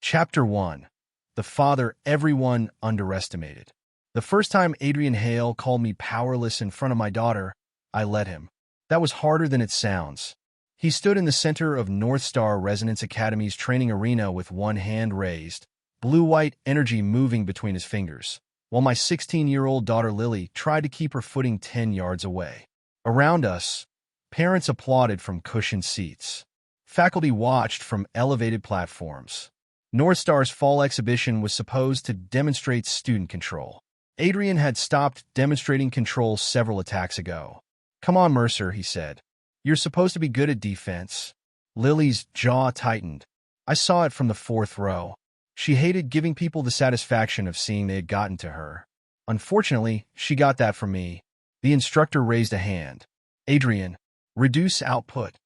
Chapter 1. The father everyone underestimated. The first time Adrian Hale called me powerless in front of my daughter, I let him. That was harder than it sounds. He stood in the center of North Star Resonance Academy's training arena with one hand raised, blue-white energy moving between his fingers, while my 16-year-old daughter Lily tried to keep her footing 10 yards away. Around us, parents applauded from cushioned seats. Faculty watched from elevated platforms. North Star's fall exhibition was supposed to demonstrate student control. Adrian had stopped demonstrating control several attacks ago. "Come on, Mercer," he said. "You're supposed to be good at defense." Lily's jaw tightened. I saw it from the fourth row. She hated giving people the satisfaction of seeing they had gotten to her. Unfortunately, she got that from me. The instructor raised a hand. "Adrian, reduce output."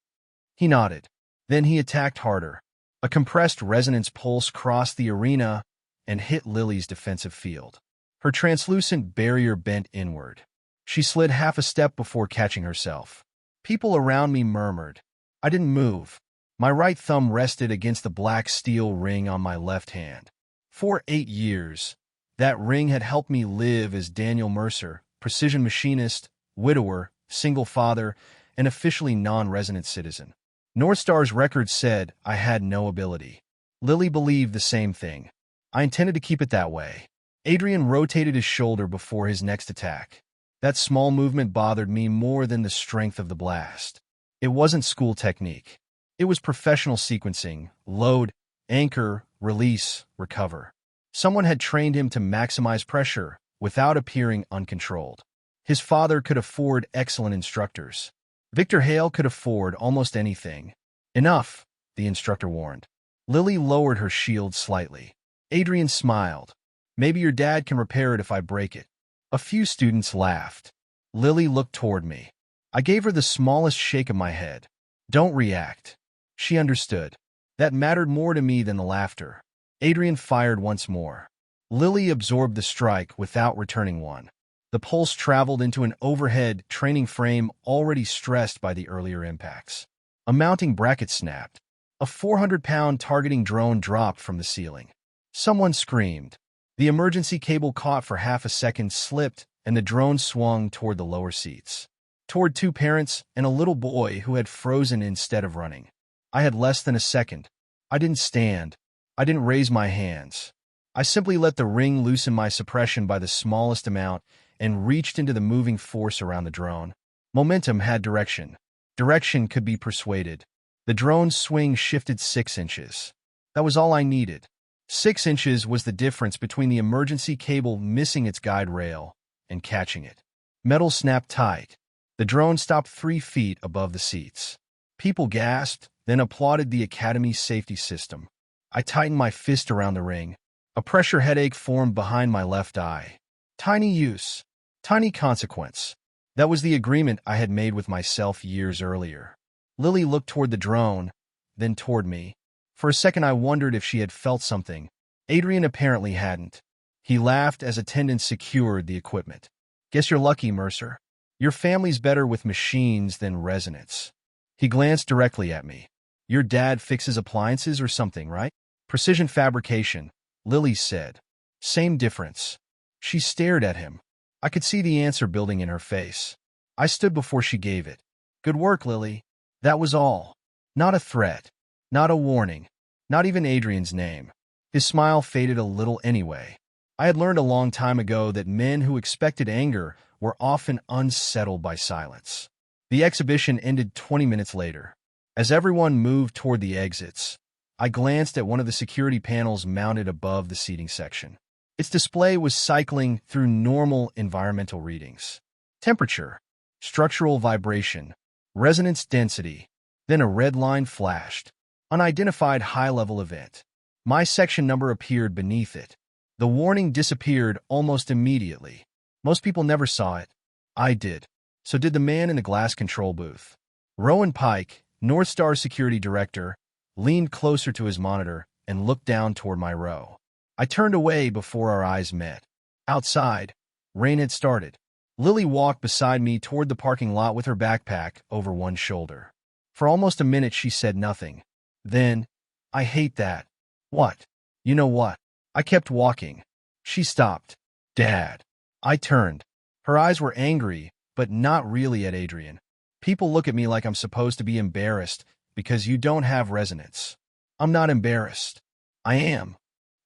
He nodded. Then he attacked harder. A compressed resonance pulse crossed the arena and hit Lily's defensive field. Her translucent barrier bent inward. She slid half a step before catching herself. People around me murmured. I didn't move. My right thumb rested against the black steel ring on my left hand. For 8 years, that ring had helped me live as Daniel Mercer, precision machinist, widower, single father, and officially non-resident citizen. North Star's record said I had no ability. Lily believed the same thing. I intended to keep it that way. Adrian rotated his shoulder before his next attack. That small movement bothered me more than the strength of the blast. It wasn't school technique. It was professional sequencing: load, anchor, release, recover. Someone had trained him to maximize pressure without appearing uncontrolled. His father could afford excellent instructors. Victor Hale could afford almost anything. "Enough," the instructor warned. Lily lowered her shield slightly. Adrian smiled. "Maybe your dad can repair it if I break it." A few students laughed. Lily looked toward me. I gave her the smallest shake of my head. "Don't react." She understood. That mattered more to me than the laughter. Adrian fired once more. Lily absorbed the strike without returning one. The pulse traveled into an overhead training frame already stressed by the earlier impacts. A mounting bracket snapped. A 400-pound targeting drone dropped from the ceiling. Someone screamed. The emergency cable caught for half a second, slipped, and the drone swung toward the lower seats. Toward 2 parents and a little boy who had frozen instead of running. I had less than a second. I didn't stand. I didn't raise my hands. I simply let the ring loosen my suppression by the smallest amount and reached into the moving force around the drone. Momentum had direction. Direction could be persuaded. The drone's swing shifted 6 inches. That was all I needed. 6 inches was the difference between the emergency cable missing its guide rail and catching it. Metal snapped tight. The drone stopped 3 feet above the seats. People gasped, then applauded the Academy's safety system. I tightened my fist around the ring. A pressure headache formed behind my left eye. Tiny use. Tiny consequence. That was the agreement I had made with myself years earlier. Lily looked toward the drone, then toward me. For a second I wondered if she had felt something. Adrian apparently hadn't. He laughed as attendants secured the equipment. "Guess you're lucky, Mercer. Your family's better with machines than resonance." He glanced directly at me. "Your dad fixes appliances or something, right?" "Precision fabrication," Lily said. "Same difference." She stared at him. I could see the answer building in her face. I stood before she gave it. "Good work, Lily." That was all. Not a threat. Not a warning. Not even Adrian's name. His smile faded a little anyway. I had learned a long time ago that men who expected anger were often unsettled by silence. The exhibition ended 20 minutes later. As everyone moved toward the exits, I glanced at one of the security panels mounted above the seating section. Its display was cycling through normal environmental readings. Temperature, structural vibration, resonance density. Then a red line flashed. Unidentified high-level event. My section number appeared beneath it. The warning disappeared almost immediately. Most people never saw it. I did. So did the man in the glass control booth. Rowan Pike, North Star security director, leaned closer to his monitor and looked down toward my row. I turned away before our eyes met. Outside, rain had started. Lily walked beside me toward the parking lot with her backpack over one shoulder. For almost a minute she said nothing. Then, "I hate that." "What?" You know what? I kept walking. She stopped. Dad. I turned. Her eyes were angry, but not really at Adrian. People look at me like I'm supposed to be embarrassed because you don't have resonance. I'm not embarrassed. I am.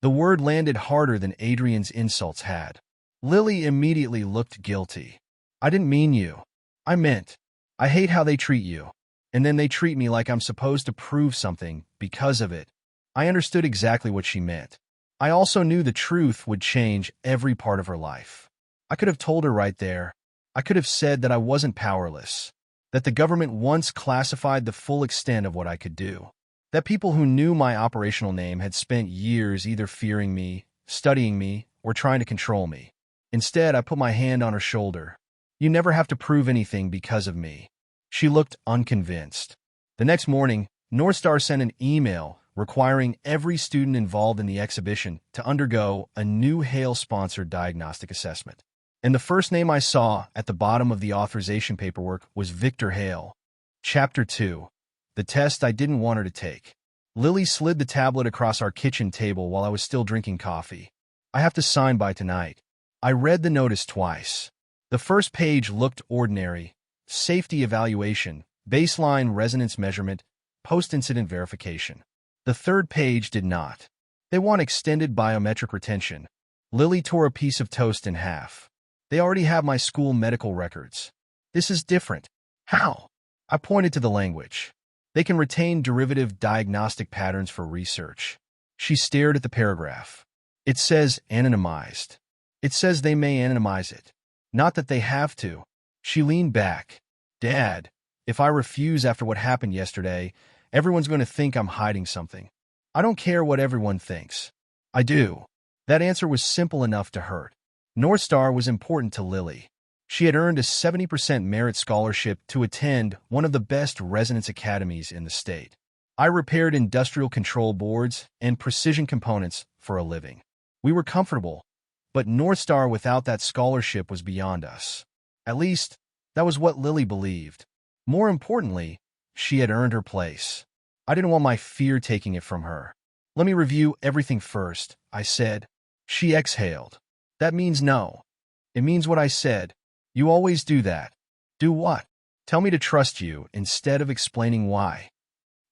The word landed harder than Adrian's insults had. Lily immediately looked guilty. I didn't mean you. I meant, I hate how they treat you. And then they treat me like I'm supposed to prove something because of it. I understood exactly what she meant. I also knew the truth would change every part of her life. I could have told her right there. I could have said that I wasn't powerless, that the government once classified the full extent of what I could do, that people who knew my operational name had spent years either fearing me, studying me, or trying to control me. Instead, I put my hand on her shoulder. You never have to prove anything because of me. She looked unconvinced. The next morning, Northstar sent an email requiring every student involved in the exhibition to undergo a new Hale-sponsored diagnostic assessment. And the first name I saw at the bottom of the authorization paperwork was Victor Hale. Chapter 2. The test I didn't want her to take. Lily slid the tablet across our kitchen table while I was still drinking coffee. I have to sign by tonight. I read the notice twice. The first page looked ordinary. Safety evaluation, baseline resonance measurement, post-incident verification. The third page did not. They want extended biometric retention. Lily tore a piece of toast in half. They already have my school medical records. This is different. How? I pointed to the language. They can retain derivative diagnostic patterns for research. She stared at the paragraph. It says anonymized. It says they may anonymize it. Not that they have to. She leaned back. Dad, if I refuse after what happened yesterday, everyone's going to think I'm hiding something. I don't care what everyone thinks. I do. That answer was simple enough to hurt. Northstar was important to Lily. She had earned a 70% merit scholarship to attend one of the best resonance academies in the state. I repaired industrial control boards and precision components for a living. We were comfortable, but Northstar without that scholarship was beyond us. At least, that was what Lily believed. More importantly, she had earned her place. I didn't want my fear taking it from her. Let me review everything first, I said. She exhaled. That means no. It means what I said. You always do that. Do what? Tell me to trust you instead of explaining why.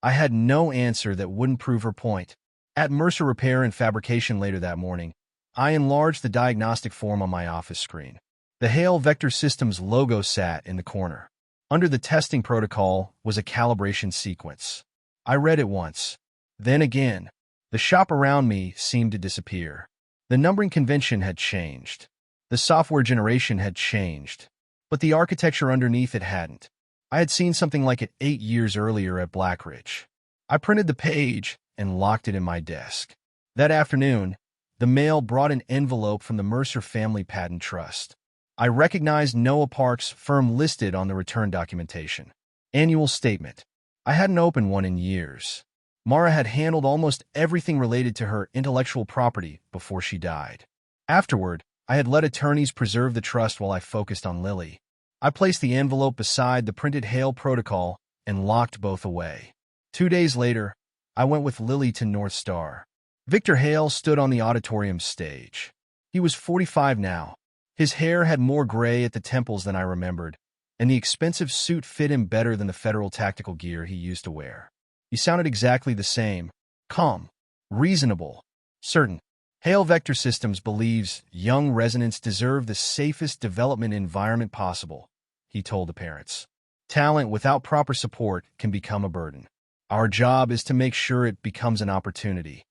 I had no answer that wouldn't prove her point. At Mercer Repair and Fabrication later that morning, I enlarged the diagnostic form on my office screen. The Hale Vector Systems logo sat in the corner. Under the testing protocol was a calibration sequence. I read it once. Then again. The shop around me seemed to disappear. The numbering convention had changed. The software generation had changed. But the architecture underneath it hadn't. I had seen something like it 8 years earlier at Blackridge. I printed the page and locked it in my desk. That afternoon, the mail brought an envelope from the Mercer Family Patent Trust. I recognized Noah Park's firm listed on the return documentation. Annual statement. I hadn't opened one in years. Mara had handled almost everything related to her intellectual property before she died. Afterward, I had let attorneys preserve the trust while I focused on Lily. I placed the envelope beside the printed Hale protocol and locked both away. 2 days later, I went with Lily to Northstar. Victor Hale stood on the auditorium stage. He was 45 now. His hair had more gray at the temples than I remembered, and the expensive suit fit him better than the federal tactical gear he used to wear. He sounded exactly the same, calm, reasonable, certain. Hale Vector Systems believes young resonants deserve the safest development environment possible, he told the parents. Talent without proper support can become a burden. Our job is to make sure it becomes an opportunity.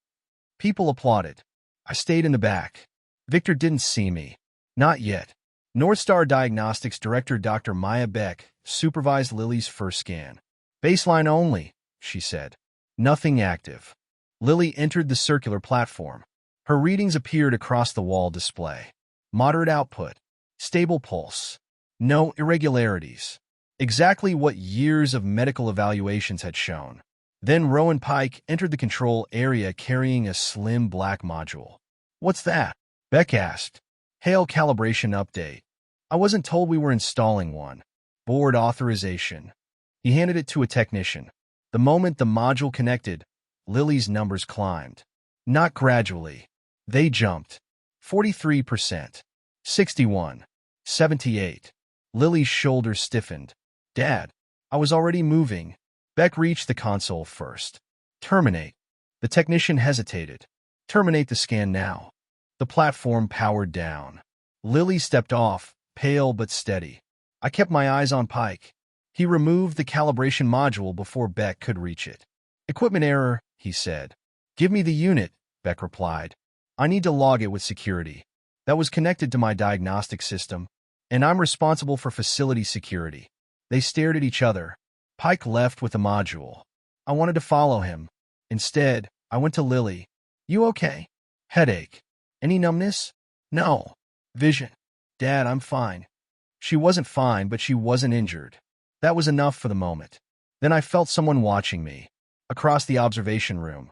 People applauded. I stayed in the back. Victor didn't see me. Not yet. Northstar Diagnostics Director Dr. Maya Beck supervised Lily's first scan. Baseline only, she said. Nothing active. Lily entered the circular platform. Her readings appeared across the wall display. Moderate output. Stable pulse. No irregularities. Exactly what years of medical evaluations had shown. Then Rowan Pike entered the control area carrying a slim black module. What's that? Beck asked. Hale calibration update. I wasn't told we were installing one. Board authorization. He handed it to a technician. The moment the module connected, Lily's numbers climbed. Not gradually. They jumped. 43%. 61. 78. Lily's shoulders stiffened. Dad, I was already moving. Beck reached the console first. Terminate. The technician hesitated. Terminate the scan now. The platform powered down. Lily stepped off, pale but steady. I kept my eyes on Pike. He removed the calibration module before Beck could reach it. Equipment error, he said. Give me the unit, Beck replied. I need to log it with security. That was connected to my diagnostic system, and I'm responsible for facility security. They stared at each other. Pike left with the module. I wanted to follow him. Instead, I went to Lily. You okay? Headache. Any numbness? No. Vision. Dad, I'm fine. She wasn't fine, but she wasn't injured. That was enough for the moment. Then I felt someone watching me. Across the observation room,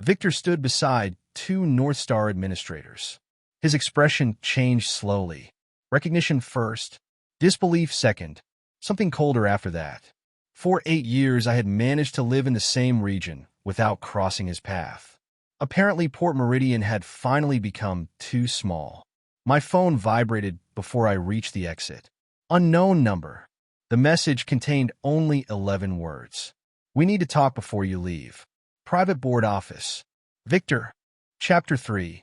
Victor stood beside two North Star administrators. His expression changed slowly. Recognition first, disbelief second, something colder after that. For 8 years, I had managed to live in the same region without crossing his path. Apparently, Port Meridian had finally become too small. My phone vibrated before I reached the exit. Unknown number. The message contained only 11 words. We need to talk before you leave. Private board office. Victor. Chapter 3.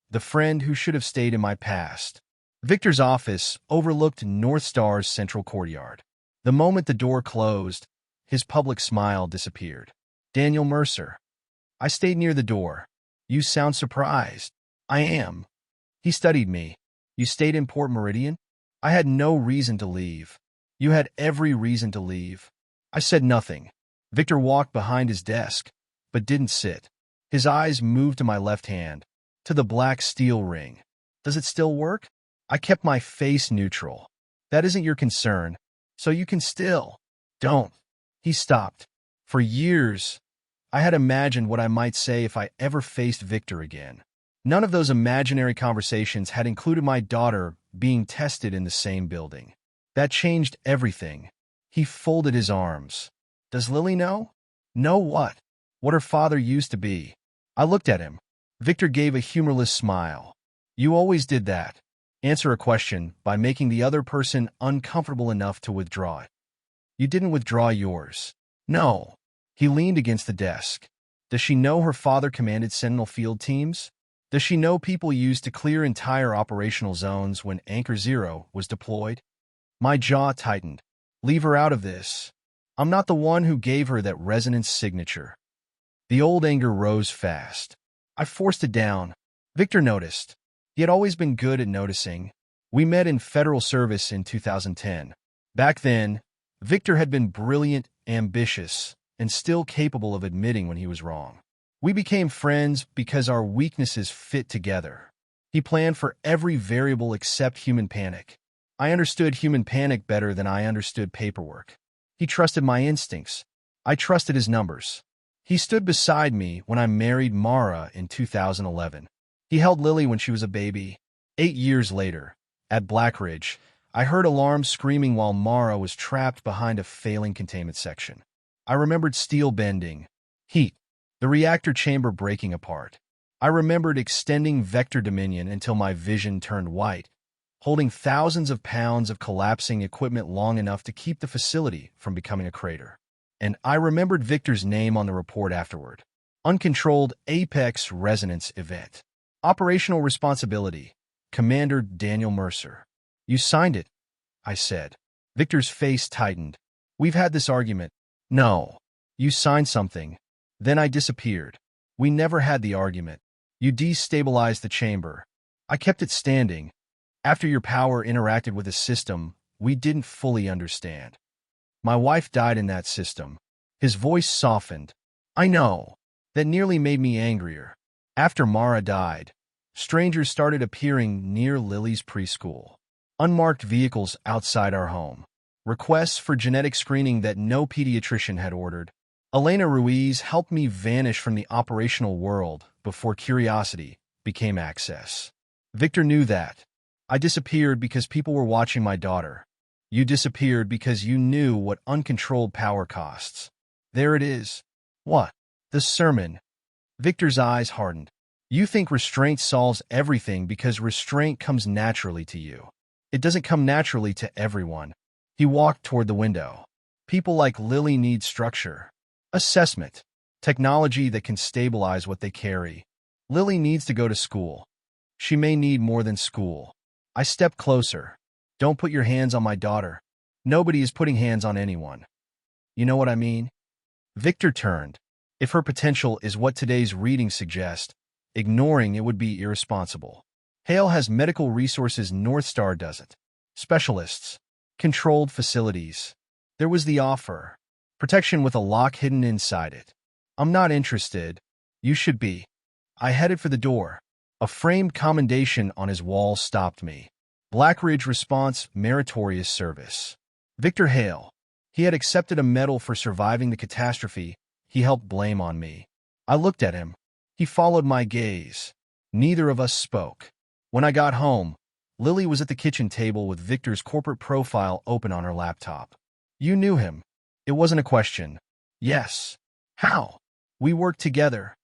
The friend who should have stayed in my past. Victor's office overlooked North Star's central courtyard. The moment the door closed, his public smile disappeared. Daniel Mercer. I stayed near the door. You sound surprised. I am. He studied me. You stayed in Port Meridian? I had no reason to leave. You had every reason to leave. I said nothing. Victor walked behind his desk, but didn't sit. His eyes moved to my left hand, to the black steel ring. Does it still work? I kept my face neutral. That isn't your concern, so you can still. Don't. He stopped. For years, I had imagined what I might say if I ever faced Victor again. None of those imaginary conversations had included my daughter being tested in the same building. That changed everything. He folded his arms. Does Lily know? Know what? What her father used to be. I looked at him. Victor gave a humorless smile. You always did that. Answer a question by making the other person uncomfortable enough to withdraw it. You didn't withdraw yours. No. He leaned against the desk. Does she know her father commanded Sentinel field teams? Does she know people used to clear entire operational zones when Anchor Zero was deployed? My jaw tightened. Leave her out of this. I'm not the one who gave her that Resonance signature. The old anger rose fast. I forced it down. Victor noticed. He had always been good at noticing. We met in federal service in 2010. Back then, Victor had been brilliant, ambitious, and still capable of admitting when he was wrong. We became friends because our weaknesses fit together. He planned for every variable except human panic. I understood human panic better than I understood paperwork. He trusted my instincts. I trusted his numbers. He stood beside me when I married Mara in 2011. He held Lily when she was a baby. 8 years later, at Blackridge, I heard alarms screaming while Mara was trapped behind a failing containment section. I remembered steel bending, heat, the reactor chamber breaking apart. I remembered extending vector dominion until my vision turned white, holding thousands of pounds of collapsing equipment long enough to keep the facility from becoming a crater. And I remembered Victor's name on the report afterward. Uncontrolled Apex Resonance Event. Operational Responsibility. Commander Daniel Mercer. You signed it, I said. Victor's face tightened. We've had this argument. No. You signed something. Then I disappeared. We never had the argument. You destabilized the chamber. I kept it standing. After your power interacted with a system we didn't fully understand. My wife died in that system. His voice softened. I know. That nearly made me angrier. After Mara died, strangers started appearing near Lily's preschool. Unmarked vehicles outside our home. Requests for genetic screening that no pediatrician had ordered. Elena Ruiz helped me vanish from the operational world before curiosity became access. Victor knew that. I disappeared because people were watching my daughter. You disappeared because you knew what uncontrolled power costs. There it is. What? The sermon. Victor's eyes hardened. You think restraint solves everything because restraint comes naturally to you. It doesn't come naturally to everyone. He walked toward the window. People like Lily need structure, assessment, technology that can stabilize what they carry. Lily needs to go to school. She may need more than school. I stepped closer. Don't put your hands on my daughter. Nobody is putting hands on anyone. You know what I mean? Victor turned. If her potential is what today's reading suggests, ignoring it would be irresponsible. Hale has medical resources North Star doesn't. Specialists. Controlled facilities. There was the offer. Protection with a lock hidden inside it. I'm not interested. You should be. I headed for the door. A framed commendation on his wall stopped me. Blackridge Response Meritorious Service. Victor Hale. He had accepted a medal for surviving the catastrophe he helped blame on me. I looked at him. He followed my gaze. Neither of us spoke. When I got home, Lily was at the kitchen table with Victor's corporate profile open on her laptop. You knew him. It wasn't a question. Yes. How? We worked together.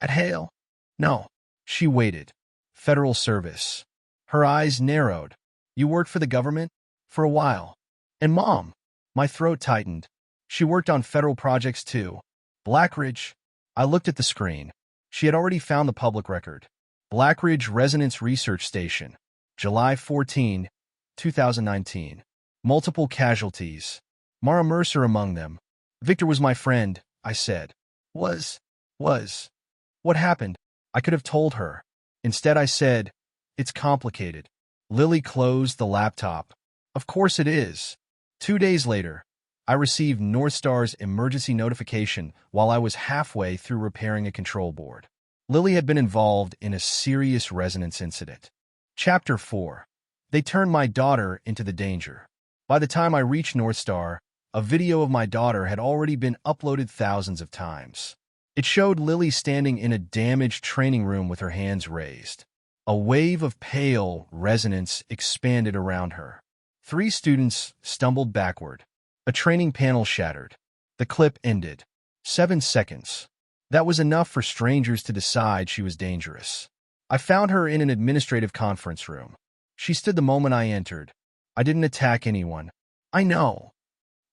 At Hale? No. She waited. Federal service. Her eyes narrowed. You worked for the government? For a while. And Mom? My throat tightened. She worked on federal projects too. Blackridge. I looked at the screen. She had already found the public record. Blackridge Resonance Research Station. July 14, 2019. Multiple casualties. Mara Mercer among them. Victor was my friend, I said. Was. What happened? I could have told her. Instead I said, it's complicated. Lily closed the laptop. Of course it is. 2 days later, I received North Star's emergency notification while I was halfway through repairing a control board. Lily had been involved in a serious resonance incident. Chapter 4. They turned my daughter into the danger. By the time I reached North Star, a video of my daughter had already been uploaded thousands of times. It showed Lily standing in a damaged training room with her hands raised. A wave of pale resonance expanded around her. 3 students stumbled backward. A training panel shattered. The clip ended. 7 seconds. That was enough for strangers to decide she was dangerous. I found her in an administrative conference room. She stood the moment I entered. I didn't attack anyone. I know.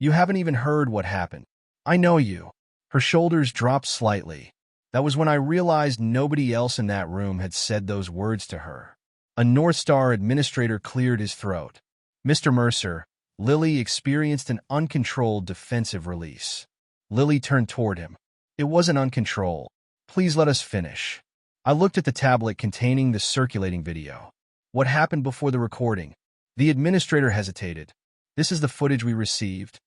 You haven't even heard what happened. I know you. Her shoulders dropped slightly. That was when I realized nobody else in that room had said those words to her. A North Star administrator cleared his throat. Mr. Mercer, Lily experienced an uncontrolled defensive release. Lily turned toward him. It wasn't uncontrolled. Please let us finish. I looked at the tablet containing the circulating video. What happened before the recording? The administrator hesitated. This is the footage we received.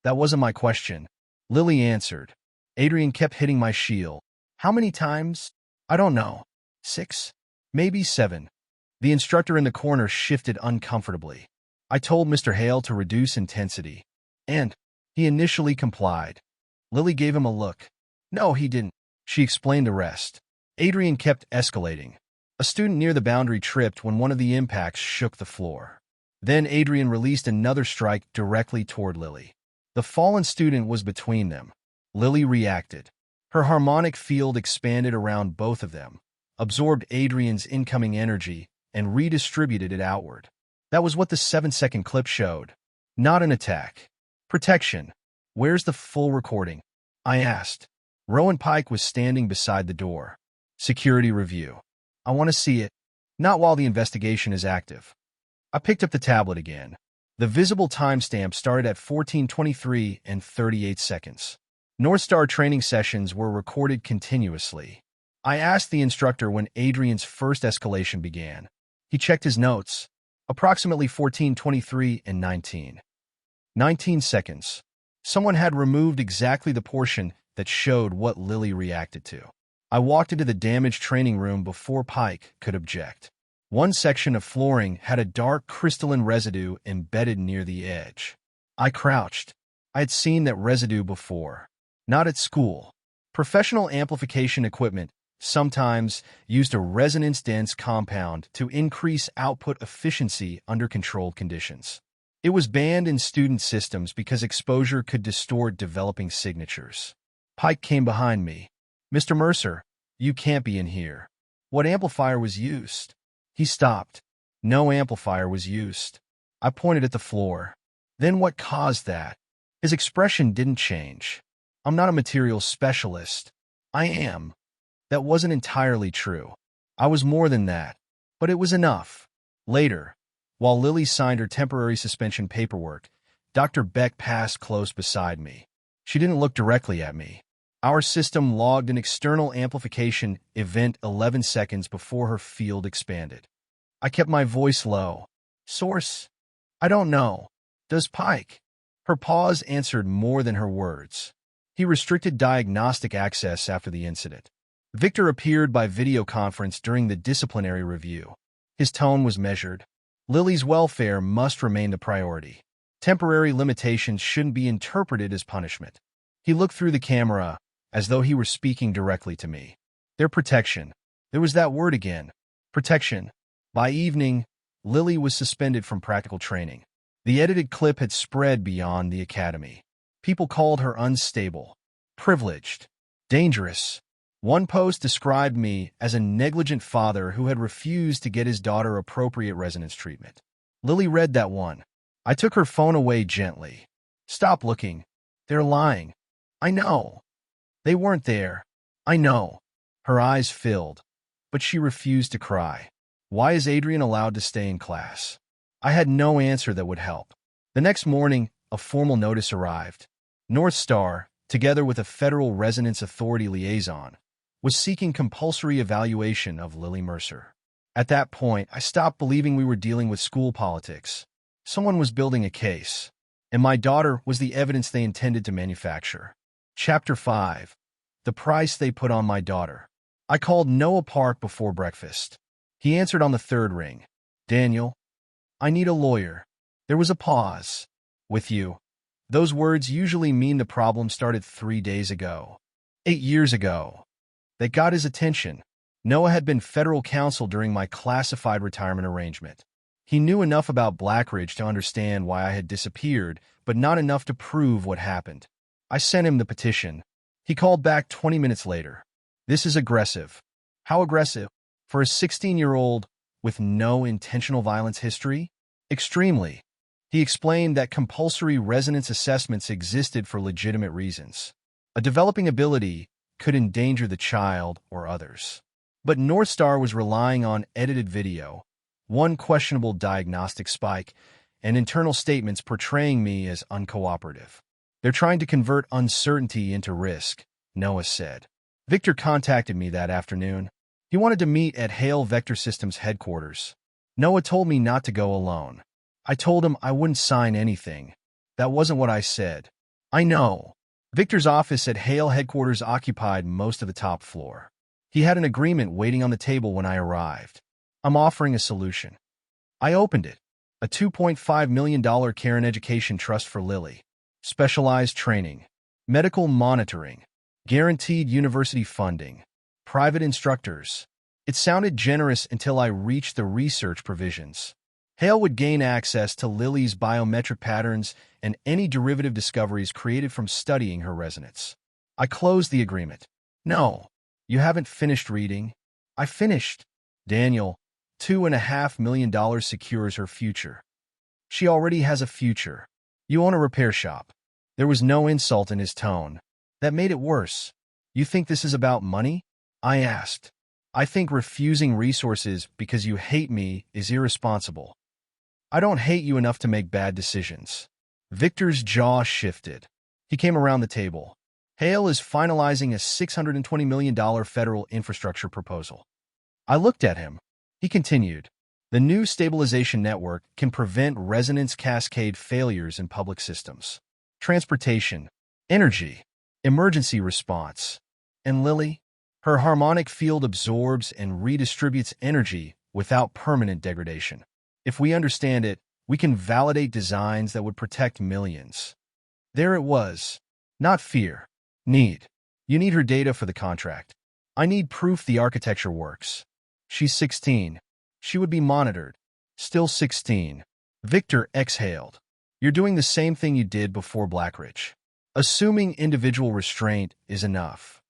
That wasn't my question. Lily answered. Adrian kept hitting my shield. How many times? I don't know. 6? Maybe 7. The instructor in the corner shifted uncomfortably. I told Mr. Hale to reduce intensity. And he initially complied. Lily gave him a look. No, he didn't. She explained the rest. Adrian kept escalating. A student near the boundary tripped when one of the impacts shook the floor. Then Adrian released another strike directly toward Lily. The fallen student was between them. Lily reacted. Her harmonic field expanded around both of them, absorbed Adrian's incoming energy, and redistributed it outward. That was what the 7-second clip showed. Not an attack. Protection. Where's the full recording? I asked. Rowan Pike was standing beside the door. Security review. I want to see it. Not while the investigation is active. I picked up the tablet again. The visible timestamp started at 14:23 and 38 seconds. North Star training sessions were recorded continuously. I asked the instructor when Adrian's first escalation began. He checked his notes. Approximately 14:23 and 19 seconds. Someone had removed exactly the portion that showed what Lily reacted to. I walked into the damaged training room before Pike could object. One section of flooring had a dark crystalline residue embedded near the edge. I crouched. I had seen that residue before. Not at school. Professional amplification equipment sometimes used a resonance-dense compound to increase output efficiency under controlled conditions. It was banned in student systems because exposure could distort developing signatures. Pike came behind me. Mr. Mercer, you can't be in here. What amplifier was used? He stopped. No amplifier was used. I pointed at the floor. Then what caused that? His expression didn't change. I'm not a materials specialist. I am. That wasn't entirely true. I was more than that. But it was enough. Later, while Lily signed her temporary suspension paperwork, Dr. Beck passed close beside me. She didn't look directly at me. Our system logged an external amplification event 11 seconds before her field expanded. I kept my voice low. Source? I don't know. Does Pike? Her pause answered more than her words. He restricted diagnostic access after the incident. Victor appeared by video conference during the disciplinary review. His tone was measured. Lily's welfare must remain the priority. Temporary limitations shouldn't be interpreted as punishment. He looked through the camera, as though he were speaking directly to me. Their protection. There was that word again. Protection. By evening, Lily was suspended from practical training. The edited clip had spread beyond the academy. People called her unstable, privileged, dangerous. One post described me as a negligent father who had refused to get his daughter appropriate resonance treatment. Lily read that one. I took her phone away gently. Stop looking. They're lying. I know. They weren't there. I know. Her eyes filled, but she refused to cry. Why is Adrian allowed to stay in class? I had no answer that would help. The next morning, a formal notice arrived. North Star, together with a Federal Resonance Authority liaison, was seeking compulsory evaluation of Lily Mercer. At that point, I stopped believing we were dealing with school politics. Someone was building a case, and my daughter was the evidence they intended to manufacture. Chapter 5. The Price They Put on My Daughter. I called Noah Park before breakfast. He answered on the third ring. Daniel, I need a lawyer. There was a pause. With you. Those words usually mean the problem started 3 days ago. 8 years ago. That got his attention. Noah had been federal counsel during my classified retirement arrangement. He knew enough about Blackridge to understand why I had disappeared, but not enough to prove what happened. I sent him the petition. He called back 20 minutes later. This is aggressive. How aggressive? For a 16-year-old with no intentional violence history? Extremely. He explained that compulsory resonance assessments existed for legitimate reasons. A developing ability could endanger the child or others. But North Star was relying on edited video, one questionable diagnostic spike, and internal statements portraying me as uncooperative. They're trying to convert uncertainty into risk, Noah said. Victor contacted me that afternoon. He wanted to meet at Hale Vector Systems headquarters. Noah told me not to go alone. I told him I wouldn't sign anything. That wasn't what I said. I know. Victor's office at Hale headquarters occupied most of the top floor. He had an agreement waiting on the table when I arrived. I'm offering a solution. I opened it. A $2.5 million Karen Education Trust for Lily. Specialized training. Medical monitoring. Guaranteed university funding. Private instructors. It sounded generous until I reached the research provisions. Hale would gain access to Lily's biometric patterns and any derivative discoveries created from studying her resonance. I closed the agreement. No, you haven't finished reading. I finished. Daniel, $2.5 million secures her future. She already has a future. You own a repair shop. There was no insult in his tone. That made it worse. You think this is about money? I asked. I think refusing resources because you hate me is irresponsible. I don't hate you enough to make bad decisions. Victor's jaw shifted. He came around the table. Hale is finalizing a $620 million federal infrastructure proposal. I looked at him. He continued. The new stabilization network can prevent resonance cascade failures in public systems. Transportation, energy, emergency response. And Lily? Her harmonic field absorbs and redistributes energy without permanent degradation. If we understand it, we can validate designs that would protect millions. There it was. Not fear. Need. You need her data for the contract. I need proof the architecture works. She's 16. She would be monitored. Still 16. Victor exhaled. You're doing the same thing you did before Blackridge. Assuming individual restraint is enough.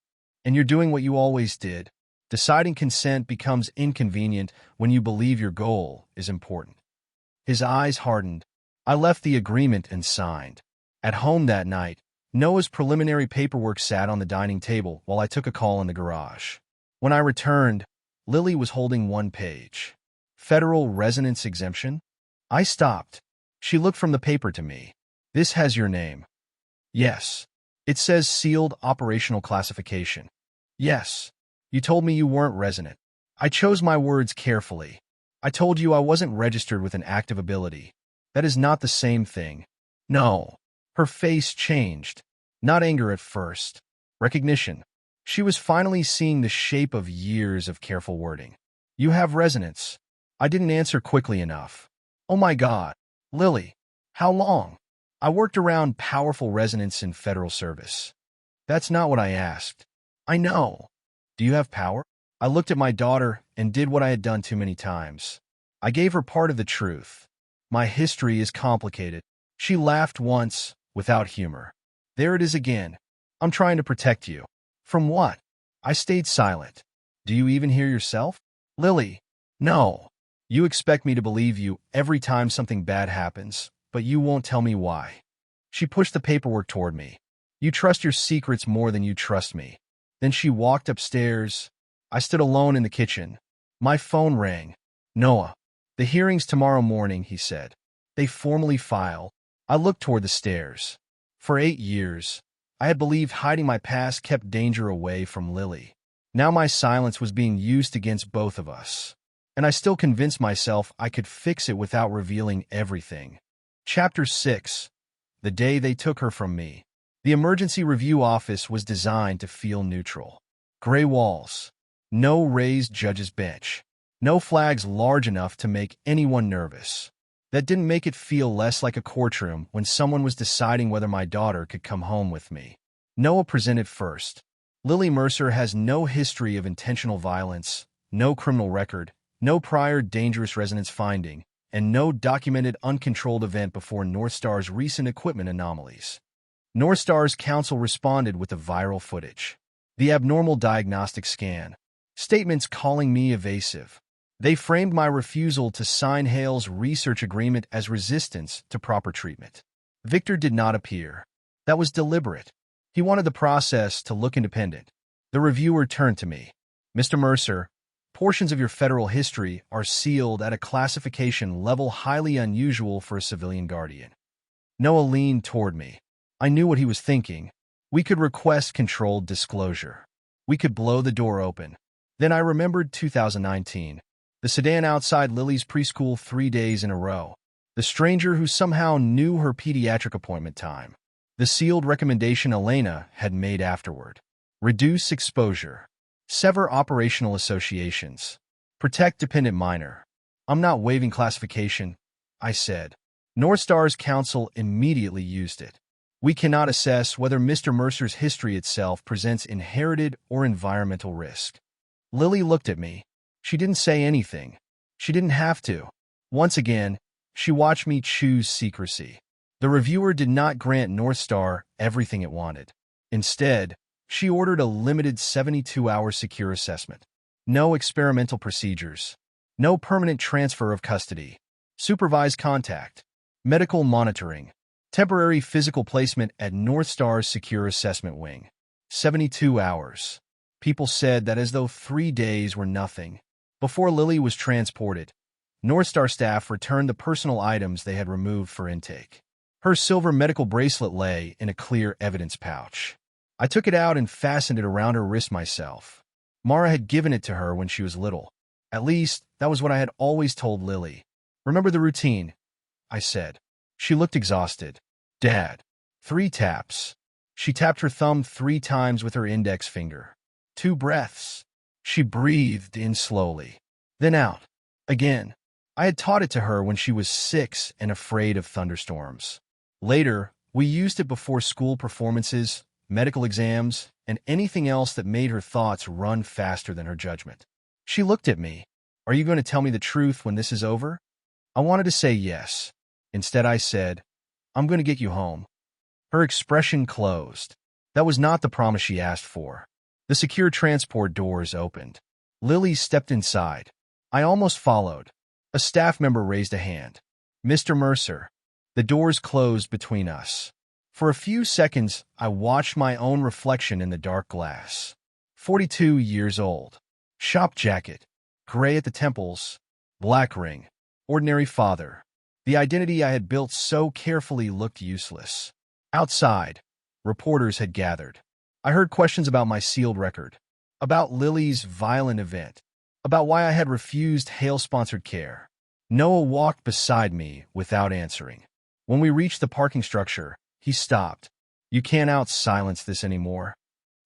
And you're doing what you always did. Deciding consent becomes inconvenient when you believe your goal is important. His eyes hardened. I left the agreement and signed. At home that night, Noah's preliminary paperwork sat on the dining table while I took a call in the garage. When I returned, Lily was holding one page. Federal Resonance Exemption? I stopped. She looked from the paper to me. This has your name. Yes. It says sealed operational classification. Yes. You told me you weren't resonant. I chose my words carefully. I told you I wasn't registered with an active ability. That is not the same thing. No. Her face changed. Not anger at first. Recognition. She was finally seeing the shape of years of careful wording. You have resonance. I didn't answer quickly enough. Oh my God. Lily. How long? I worked around powerful resonance in federal service. That's not what I asked. I know. Do you have power? I looked at my daughter and did what I had done too many times. I gave her part of the truth. My history is complicated. She laughed once, without humor. There it is again. I'm trying to protect you. From what? I stayed silent. Do you even hear yourself? Lily. No. You expect me to believe you every time something bad happens, but you won't tell me why. She pushed the paperwork toward me. You trust your secrets more than you trust me. Then she walked upstairs. I stood alone in the kitchen. My phone rang. Noah. The hearing's tomorrow morning, he said. They formally file. I looked toward the stairs. For 8 years, I had believed hiding my past kept danger away from Lily. Now my silence was being used against both of us. And I still convinced myself I could fix it without revealing everything. Chapter 6. The day they took her from me. The emergency review office was designed to feel neutral. Gray walls. No raised judge's bench. No flags large enough to make anyone nervous. That didn't make it feel less like a courtroom when someone was deciding whether my daughter could come home with me. Noah presented first. Lily Mercer has no history of intentional violence, no criminal record, no prior dangerous resonance finding, and no documented uncontrolled event before Northstar's recent equipment anomalies. Northstar's counsel responded with the viral footage. The abnormal diagnostic scan. Statements calling me evasive. They framed my refusal to sign Hale's research agreement as resistance to proper treatment. Victor did not appear. That was deliberate. He wanted the process to look independent. The reviewer turned to me. Mr. Mercer, portions of your federal history are sealed at a classification level highly unusual for a civilian guardian. Noah leaned toward me. I knew what he was thinking. We could request controlled disclosure. We could blow the door open. Then I remembered 2019. The sedan outside Lily's preschool 3 days in a row. The stranger who somehow knew her pediatric appointment time. The sealed recommendation Elena had made afterward. Reduce exposure. Sever operational associations. Protect dependent minor. I'm not waiving classification, I said. Northstar's counsel immediately used it. We cannot assess whether Mr. Mercer's history itself presents inherited or environmental risk. Lily looked at me. She didn't say anything. She didn't have to. Once again, she watched me choose secrecy. The reviewer did not grant Northstar everything it wanted. Instead, she ordered a limited 72-hour secure assessment. No experimental procedures. No permanent transfer of custody. Supervised contact. Medical monitoring. Temporary physical placement at Northstar's secure assessment wing. 72 hours. People said that as though 3 days were nothing. Before Lily was transported, Northstar staff returned the personal items they had removed for intake. Her silver medical bracelet lay in a clear evidence pouch. I took it out and fastened it around her wrist myself. Mara had given it to her when she was little. At least, that was what I had always told Lily. Remember the routine, I said. She looked exhausted. Dad. 3 taps. She tapped her thumb 3 times with her index finger. 2 breaths. She breathed in slowly. Then out. Again. I had taught it to her when she was 6 and afraid of thunderstorms. Later, we used it before school performances, medical exams, and anything else that made her thoughts run faster than her judgment. She looked at me. Are you going to tell me the truth when this is over? I wanted to say yes. Instead, I said, I'm going to get you home. Her expression closed. That was not the promise she asked for. The secure transport doors opened. Lily stepped inside. I almost followed. A staff member raised a hand. Mr. Mercer. The doors closed between us. For a few seconds, I watched my own reflection in the dark glass. 42 years old. Shop jacket. Gray at the temples. Black ring. Ordinary father. The identity I had built so carefully looked useless. Outside, reporters had gathered. I heard questions about my sealed record, about Lily's violent event, about why I had refused Hale-sponsored care. Noah walked beside me without answering. When we reached the parking structure, he stopped. You can't out-silence this anymore.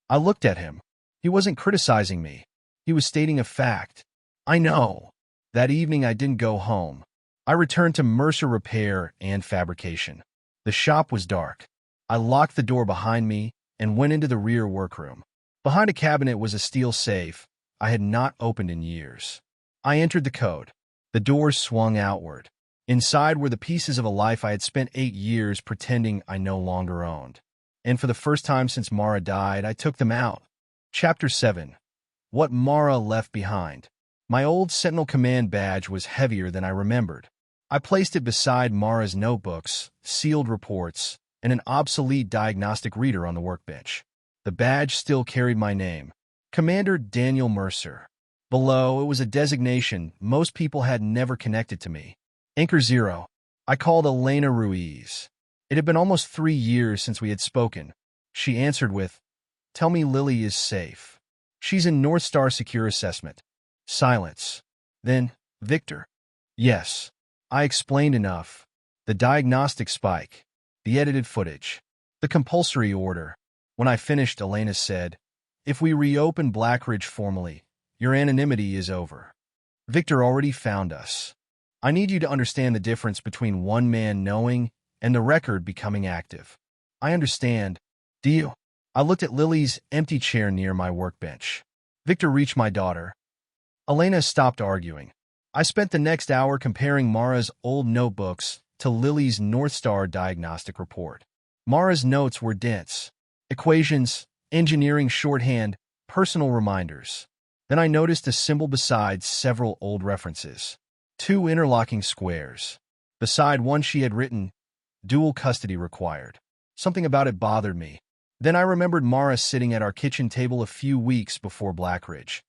I looked at him. He wasn't criticizing me. He was stating a fact. I know. That evening I didn't go home. I returned to Mercer Repair and Fabrication. The shop was dark. I locked the door behind me and went into the rear workroom. Behind a cabinet was a steel safe I had not opened in years. I entered the code. The doors swung outward. Inside were the pieces of a life I had spent 8 years pretending I no longer owned. And for the first time since Mara died, I took them out. Chapter 7. What Mara Left Behind. My old Sentinel Command badge was heavier than I remembered. I placed it beside Mara's notebooks, sealed reports, and an obsolete diagnostic reader on the workbench. The badge still carried my name, Commander Daniel Mercer. Below, it was a designation most people had never connected to me. Anchor 0. I called Elena Ruiz. It had been almost 3 years since we had spoken. She answered with, "Tell me Lily is safe. She's in North Star Secure Assessment." Silence. Then, "Victor." "Yes." I explained enough. The diagnostic spike. The edited footage. The compulsory order. When I finished, Elena said, "If we reopen Blackridge formally, your anonymity is over. Victor already found us. I need you to understand the difference between one man knowing and the record becoming active." "I understand. Do you?" I looked at Lily's empty chair near my workbench. Victor reached my daughter. Elena stopped arguing. I spent the next hour comparing Mara's old notebooks to Lily's North Star diagnostic report. Mara's notes were dense. Equations, engineering shorthand, personal reminders. Then I noticed a symbol beside several old references. 2 interlocking squares. Beside one she had written, "Dual custody required." Something about it bothered me. Then I remembered Mara sitting at our kitchen table a few weeks before Blackridge,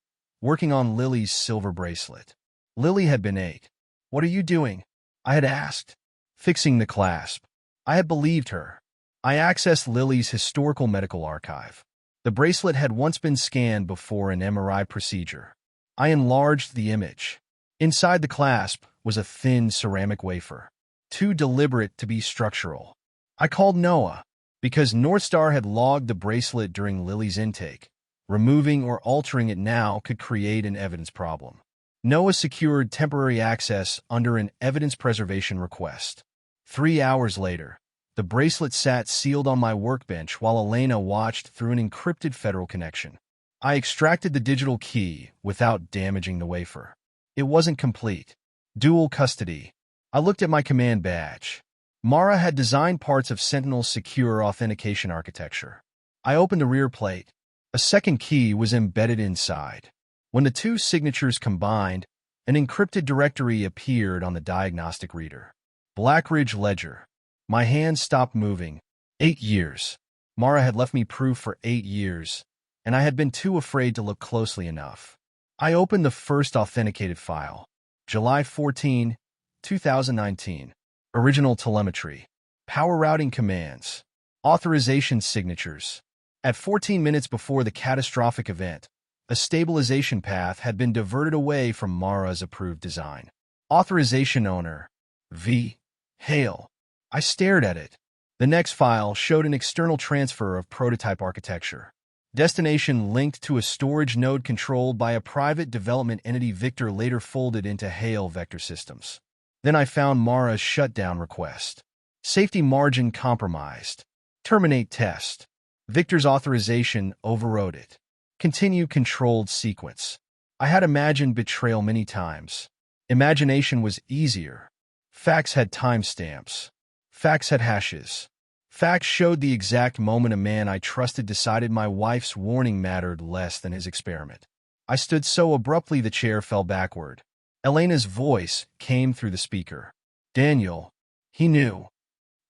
working on Lily's silver bracelet. Lily had been 8. "What are you doing?" I had asked. "Fixing the clasp." I had believed her. I accessed Lily's historical medical archive. The bracelet had once been scanned before an MRI procedure. I enlarged the image. Inside the clasp was a thin ceramic wafer, too deliberate to be structural. I called Noah, because North Star had logged the bracelet during Lily's intake. Removing or altering it now could create an evidence problem. Noah secured temporary access under an evidence preservation request. 3 hours later, the bracelet sat sealed on my workbench while Elena watched through an encrypted federal connection. I extracted the digital key without damaging the wafer. It wasn't complete. Dual custody. I looked at my command badge. Mara had designed parts of Sentinel's secure authentication architecture. I opened the rear plate. A second key was embedded inside. When the 2 signatures combined, an encrypted directory appeared on the diagnostic reader. Blackridge Ledger. My hands stopped moving. 8 years. Mara had left me proof for 8 years, and I had been too afraid to look closely enough. I opened the first authenticated file. July 14, 2019. Original telemetry. Power routing commands. Authorization signatures. At 14 minutes before the catastrophic event, a stabilization path had been diverted away from Mara's approved design. Authorization owner. V. Hale. I stared at it. The next file showed an external transfer of prototype architecture. Destination linked to a storage node controlled by a private development entity Victor later folded into Hale Vector Systems. Then I found Mara's shutdown request. Safety margin compromised. Terminate test. Victor's authorization overrode it. Continue controlled sequence. I had imagined betrayal many times. Imagination was easier. Facts had timestamps. Facts had hashes. Facts showed the exact moment a man I trusted decided my wife's warning mattered less than his experiment. I stood so abruptly the chair fell backward. Elena's voice came through the speaker. Daniel. He knew.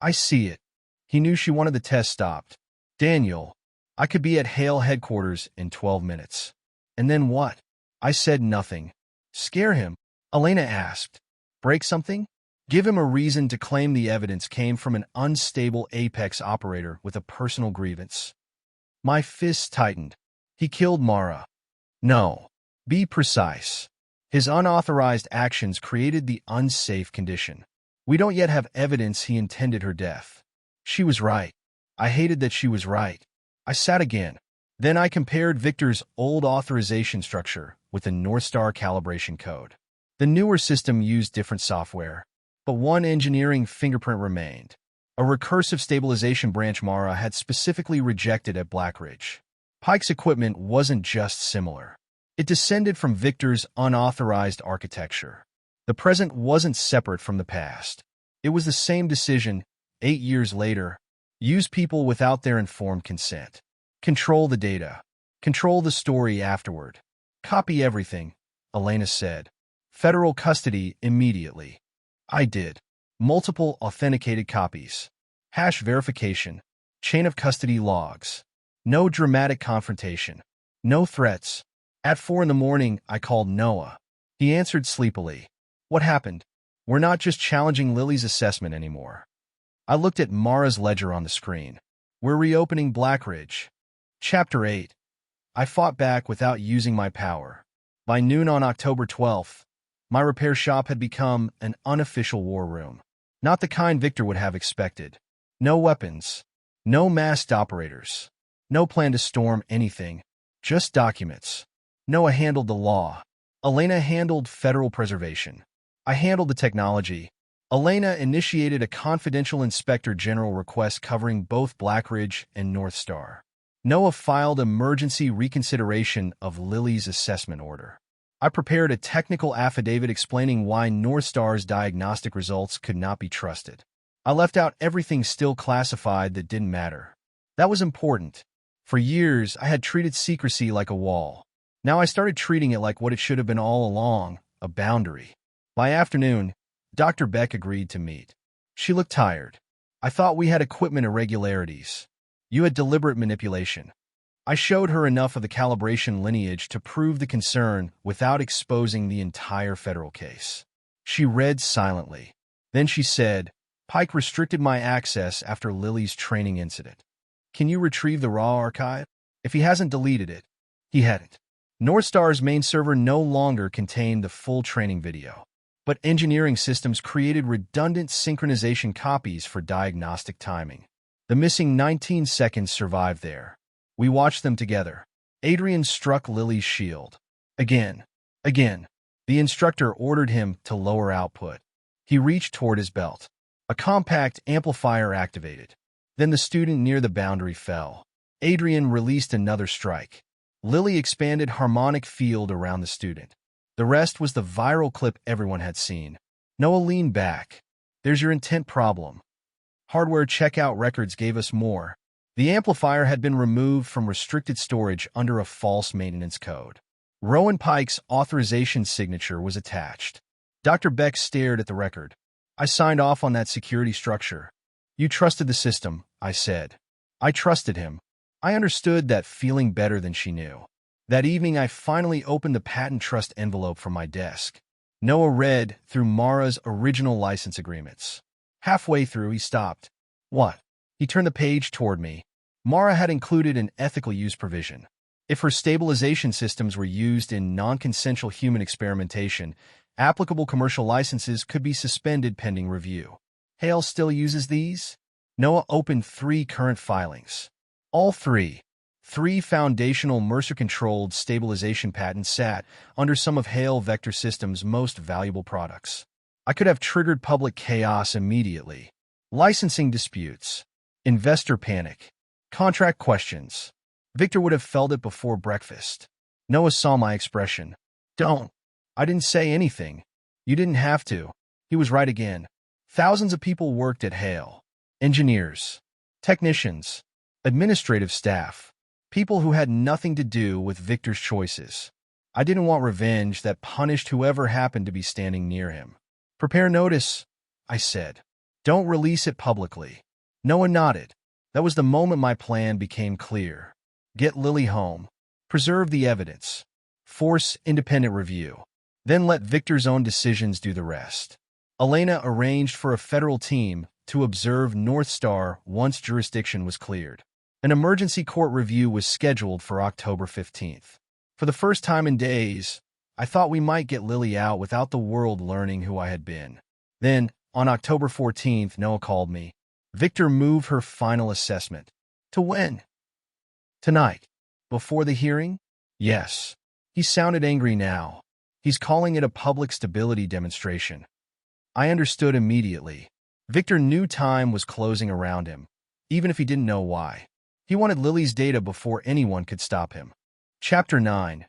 I see it. He knew she wanted the test stopped. Daniel. I could be at Hale headquarters in 12 minutes. And then what? I said nothing. Scare him? Elena asked. Break something? Give him a reason to claim the evidence came from an unstable Apex operator with a personal grievance. My fists tightened. He killed Mara. No. Be precise. His unauthorized actions created the unsafe condition. We don't yet have evidence he intended her death. She was right. I hated that she was right. I sat again. Then I compared Victor's old authorization structure with the Northstar calibration code. The newer system used different software, but one engineering fingerprint remained. A recursive stabilization branch Mara had specifically rejected at Blackridge. Pike's equipment wasn't just similar. It descended from Victor's unauthorized architecture. The present wasn't separate from the past. It was the same decision, 8 years later. Use people without their informed consent. Control the data. Control the story afterward. Copy everything, Elena said. Federal custody immediately. I did. Multiple authenticated copies. Hash verification. Chain of custody logs. No dramatic confrontation. No threats. At 4 in the morning, I called Noah. He answered sleepily. What happened? We're not just challenging Lily's assessment anymore. I looked at Mara's ledger on the screen. We're reopening Blackridge. Chapter 8. I fought back without using my power. By noon on October 12th, my repair shop had become an unofficial war room. Not the kind Victor would have expected. No weapons. No masked operators. No plan to storm anything. Just documents. Noah handled the law. Elena handled federal preservation. I handled the technology. Elena initiated a confidential inspector general request covering both Blackridge and Northstar. Noah filed emergency reconsideration of Lily's assessment order. I prepared a technical affidavit explaining why Northstar's diagnostic results could not be trusted. I left out everything still classified that didn't matter. That was important. For years, I had treated secrecy like a wall. Now I started treating it like what it should have been all along, a boundary. By afternoon, Dr. Beck agreed to meet. She looked tired. I thought we had equipment irregularities. You had deliberate manipulation. I showed her enough of the calibration lineage to prove the concern without exposing the entire federal case. She read silently. Then she said, Pike restricted my access after Lily's training incident. Can you retrieve the raw archive? If he hasn't deleted it, he hadn't. Northstar's main server no longer contained the full training video, but engineering systems created redundant synchronization copies for diagnostic timing. The missing 19 seconds survived there. We watched them together. Adrian struck Lily's shield. Again. Again. The instructor ordered him to lower output. He reached toward his belt. A compact amplifier activated. Then the student near the boundary fell. Adrian released another strike. Lily expanded harmonic field around the student. The rest was the viral clip everyone had seen. Noah leaned back. There's your intent problem. Hardware checkout records gave us more. The amplifier had been removed from restricted storage under a false maintenance code. Rowan Pike's authorization signature was attached. Dr. Beck stared at the record. I signed off on that security structure. You trusted the system, I said. I trusted him. I understood that feeling better than she knew. That evening, I finally opened the patent trust envelope from my desk. Noah read through Mara's original license agreements. Halfway through, he stopped. What? He turned the page toward me. Mara had included an ethical use provision. If her stabilization systems were used in non-consensual human experimentation, applicable commercial licenses could be suspended pending review. Hale still uses these? Noah opened 3 current filings. All 3 foundational Mercer-controlled stabilization patents sat under some of Hale Vector Systems' most valuable products. I could have triggered public chaos immediately. Licensing disputes. Investor panic. Contract questions. Victor would have felt it before breakfast. Noah saw my expression. Don't. I didn't say anything. You didn't have to. He was right again. Thousands of people worked at Hale. Engineers. Technicians. Administrative staff. People who had nothing to do with Victor's choices. I didn't want revenge that punished whoever happened to be standing near him. Prepare notice, I said. Don't release it publicly. Noah nodded. That was the moment my plan became clear. Get Lily home. Preserve the evidence. Force independent review. Then let Victor's own decisions do the rest. Elena arranged for a federal team to observe North Star once jurisdiction was cleared. An emergency court review was scheduled for October 15th. For the first time in days, I thought we might get Lily out without the world learning who I had been. Then, on October 14th, Noah called me. Victor moved her final assessment. To when? Tonight. Before the hearing? Yes. He sounded angry now. He's calling it a public stability demonstration. I understood immediately. Victor knew time was closing around him, even if he didn't know why. He wanted Lily's data before anyone could stop him. Chapter 9.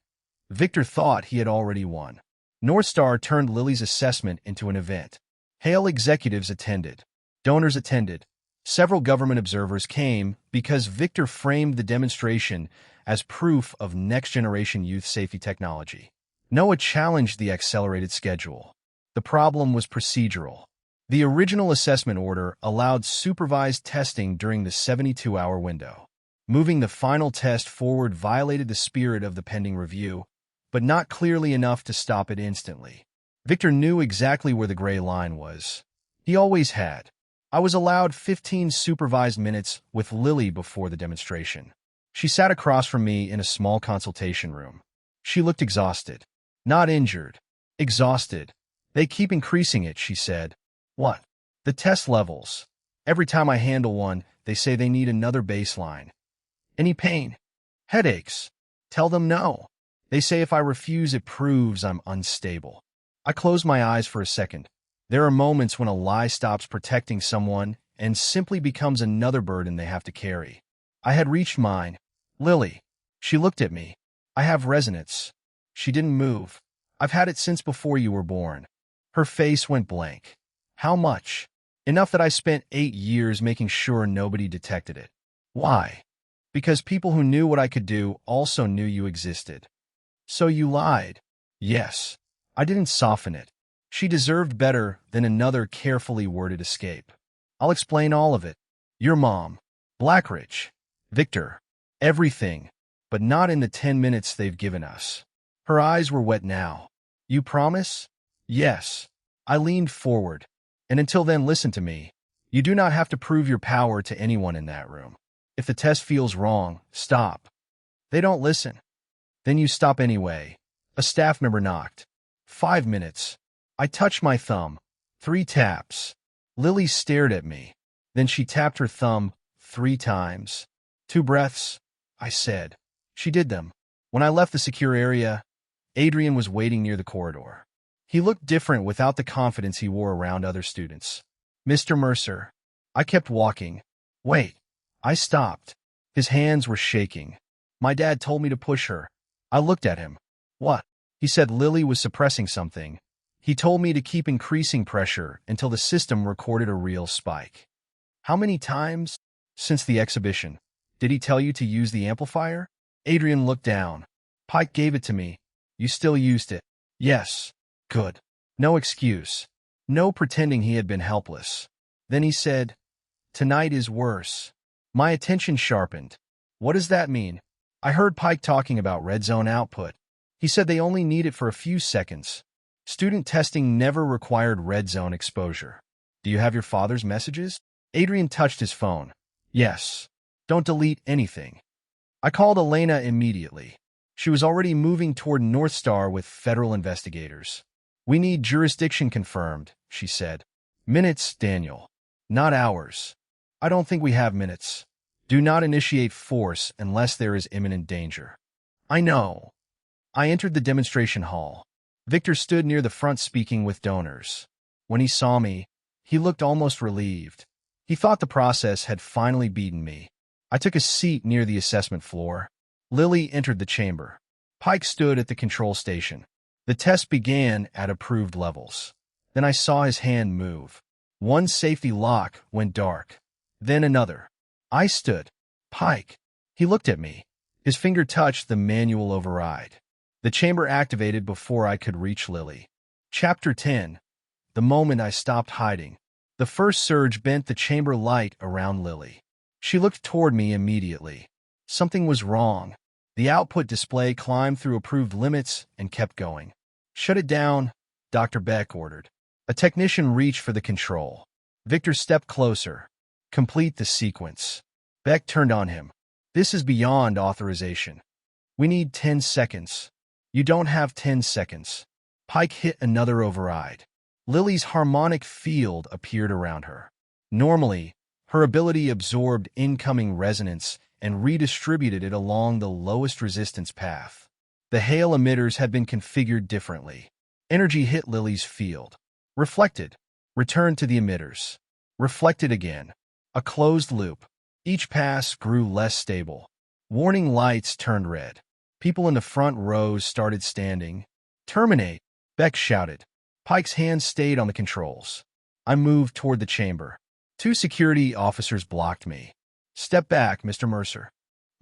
Victor thought he had already won. North Star turned Lily's assessment into an event. Hale executives attended. Donors attended. Several government observers came because Victor framed the demonstration as proof of next-generation youth safety technology. Noah challenged the accelerated schedule. The problem was procedural. The original assessment order allowed supervised testing during the 72-hour window. Moving the final test forward violated the spirit of the pending review, but not clearly enough to stop it instantly. Victor knew exactly where the gray line was. He always had. I was allowed 15 supervised minutes with Lily before the demonstration. She sat across from me in a small consultation room. She looked exhausted. Not injured. Exhausted. They keep increasing it, she said. What? The test levels. Every time I handle one, they say they need another baseline. Any pain? Headaches? Tell them no. They say if I refuse, it proves I'm unstable. I close my eyes for a second. There are moments when a lie stops protecting someone and simply becomes another burden they have to carry. I had reached mine. Lily. She looked at me. I have resonance. She didn't move. I've had it since before you were born. Her face went blank. How much? Enough that I spent 8 years making sure nobody detected it. Why? Because people who knew what I could do also knew you existed. So you lied. Yes. I didn't soften it. She deserved better than another carefully worded escape. I'll explain all of it. Your mom. Blackridge. Victor. Everything. But not in the 10 minutes they've given us. Her eyes were wet now. You promise? Yes. I leaned forward. And until then, listen to me. You do not have to prove your power to anyone in that room. If the test feels wrong, stop. They don't listen. Then you stop anyway. A staff member knocked. 5 minutes. I touched my thumb. 3 taps. Lily stared at me. Then she tapped her thumb 3 times. 2 breaths, I said. She did them. When I left the secure area, Adrian was waiting near the corridor. He looked different without the confidence he wore around other students. Mr. Mercer. I kept walking. Wait. I stopped. His hands were shaking. My dad told me to push her. I looked at him. What? He said Lily was suppressing something. He told me to keep increasing pressure until the system recorded a real spike. How many times? Since the exhibition. Did he tell you to use the amplifier? Adrian looked down. Pike gave it to me. You still used it? Yes. Good. No excuse. No pretending he had been helpless. Then he said, Tonight is worse. My attention sharpened. What does that mean? I heard Pike talking about red zone output. He said they only need it for a few seconds. Student testing never required red zone exposure. Do you have your father's messages? Adrian touched his phone. Yes. Don't delete anything. I called Elena immediately. She was already moving toward North Star with federal investigators. We need jurisdiction confirmed, she said. Minutes, Daniel. Not hours. I don't think we have minutes. Do not initiate force unless there is imminent danger. I know. I entered the demonstration hall. Victor stood near the front speaking with donors. When he saw me, he looked almost relieved. He thought the process had finally beaten me. I took a seat near the assessment floor. Lily entered the chamber. Pike stood at the control station. The test began at approved levels. Then I saw his hand move. One safety lock went dark. Then another. I stood. Pike. He looked at me. His finger touched the manual override. The chamber activated before I could reach Lily. Chapter 10. The moment I stopped hiding. The first surge bent the chamber light around Lily. She looked toward me immediately. Something was wrong. The output display climbed through approved limits and kept going. "Shut it down," Dr. Beck ordered. A technician reached for the control. Victor stepped closer. "Complete the sequence." Beck turned on him. "This is beyond authorization. We need 10 seconds. You don't have 10 seconds. Pike hit another override. Lily's harmonic field appeared around her. Normally, her ability absorbed incoming resonance and redistributed it along the lowest resistance path. The hail emitters had been configured differently. Energy hit Lily's field. Reflected. Returned to the emitters. Reflected again. A closed loop. Each pass grew less stable. Warning lights turned red. People in the front rows started standing. "Terminate," Beck shouted. Pike's hands stayed on the controls. I moved toward the chamber. 2 security officers blocked me. "Step back, Mr. Mercer.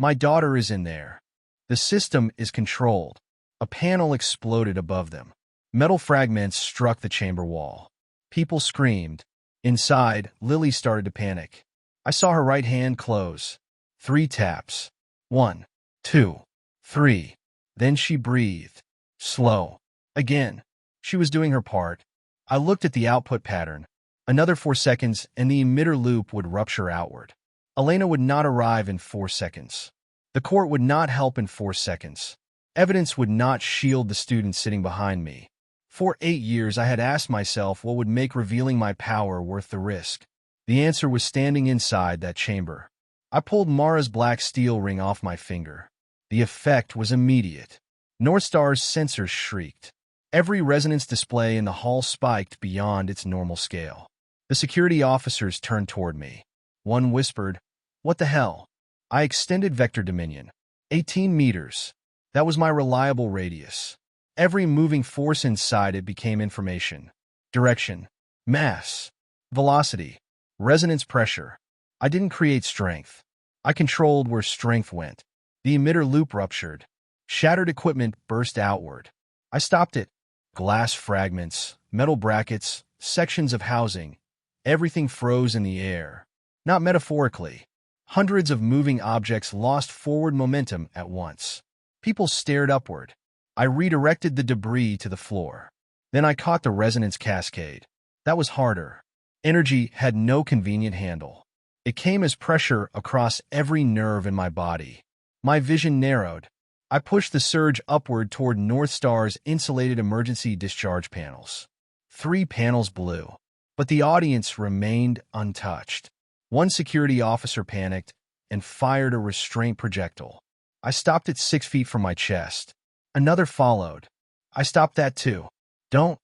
My daughter is in there." The system is controlled. A panel exploded above them. Metal fragments struck the chamber wall. People screamed. Inside, Lily started to panic. I saw her right hand close. 3 taps. 1, 2, 3. Then she breathed. Slow. Again. She was doing her part. I looked at the output pattern. Another 4 seconds, and the emitter loop would rupture outward. Elena would not arrive in 4 seconds. The court would not help in 4 seconds. Evidence would not shield the student sitting behind me. For 8 years, I had asked myself what would make revealing my power worth the risk. The answer was standing inside that chamber. I pulled Mara's black steel ring off my finger. The effect was immediate. Northstar's sensors shrieked. Every resonance display in the hall spiked beyond its normal scale. The security officers turned toward me. One whispered, "What the hell?" I extended vector dominion. 18 meters. That was my reliable radius. Every moving force inside it became information. Direction, mass, velocity, resonance pressure. I didn't create strength. I controlled where strength went. The emitter loop ruptured. Shattered equipment burst outward. I stopped it. Glass fragments, metal brackets, sections of housing. Everything froze in the air. Not metaphorically. Hundreds of moving objects lost forward momentum at once. People stared upward. I redirected the debris to the floor. Then I caught the resonance cascade. That was harder. Energy had no convenient handle. It came as pressure across every nerve in my body. My vision narrowed. I pushed the surge upward toward Northstar's insulated emergency discharge panels. 3 panels blew, but the audience remained untouched. One security officer panicked and fired a restraint projectile. I stopped it 6 feet from my chest. Another followed. I stopped that too. "Don't,"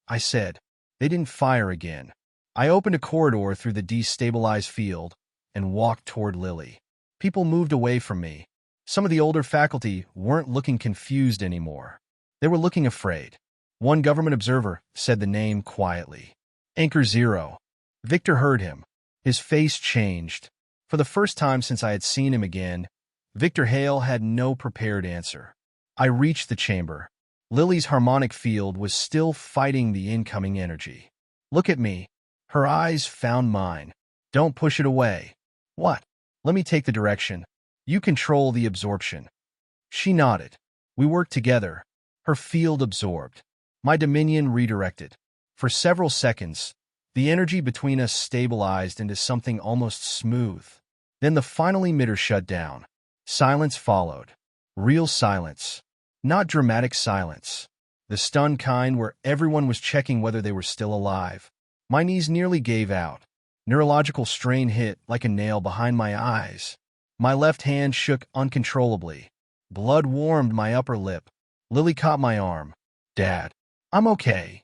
I said. They didn't fire again. I opened a corridor through the destabilized field and walked toward Lily. People moved away from me. Some of the older faculty weren't looking confused anymore. They were looking afraid. One government observer said the name quietly. "Anchor 0. Victor heard him. His face changed. For the first time since I had seen him again, Victor Hale had no prepared answer. I reached the chamber. Lily's harmonic field was still fighting the incoming energy. "Look at me." Her eyes found mine. "Don't push it away." "What?" "Let me take the direction. You control the absorption." She nodded. We worked together. Her field absorbed. My dominion redirected. For several seconds, the energy between us stabilized into something almost smooth. Then the final emitter shut down. Silence followed. Real silence. Not dramatic silence. The stunned kind where everyone was checking whether they were still alive. My knees nearly gave out. Neurological strain hit like a nail behind my eyes. My left hand shook uncontrollably. Blood warmed my upper lip. Lily caught my arm. "Dad, I'm okay."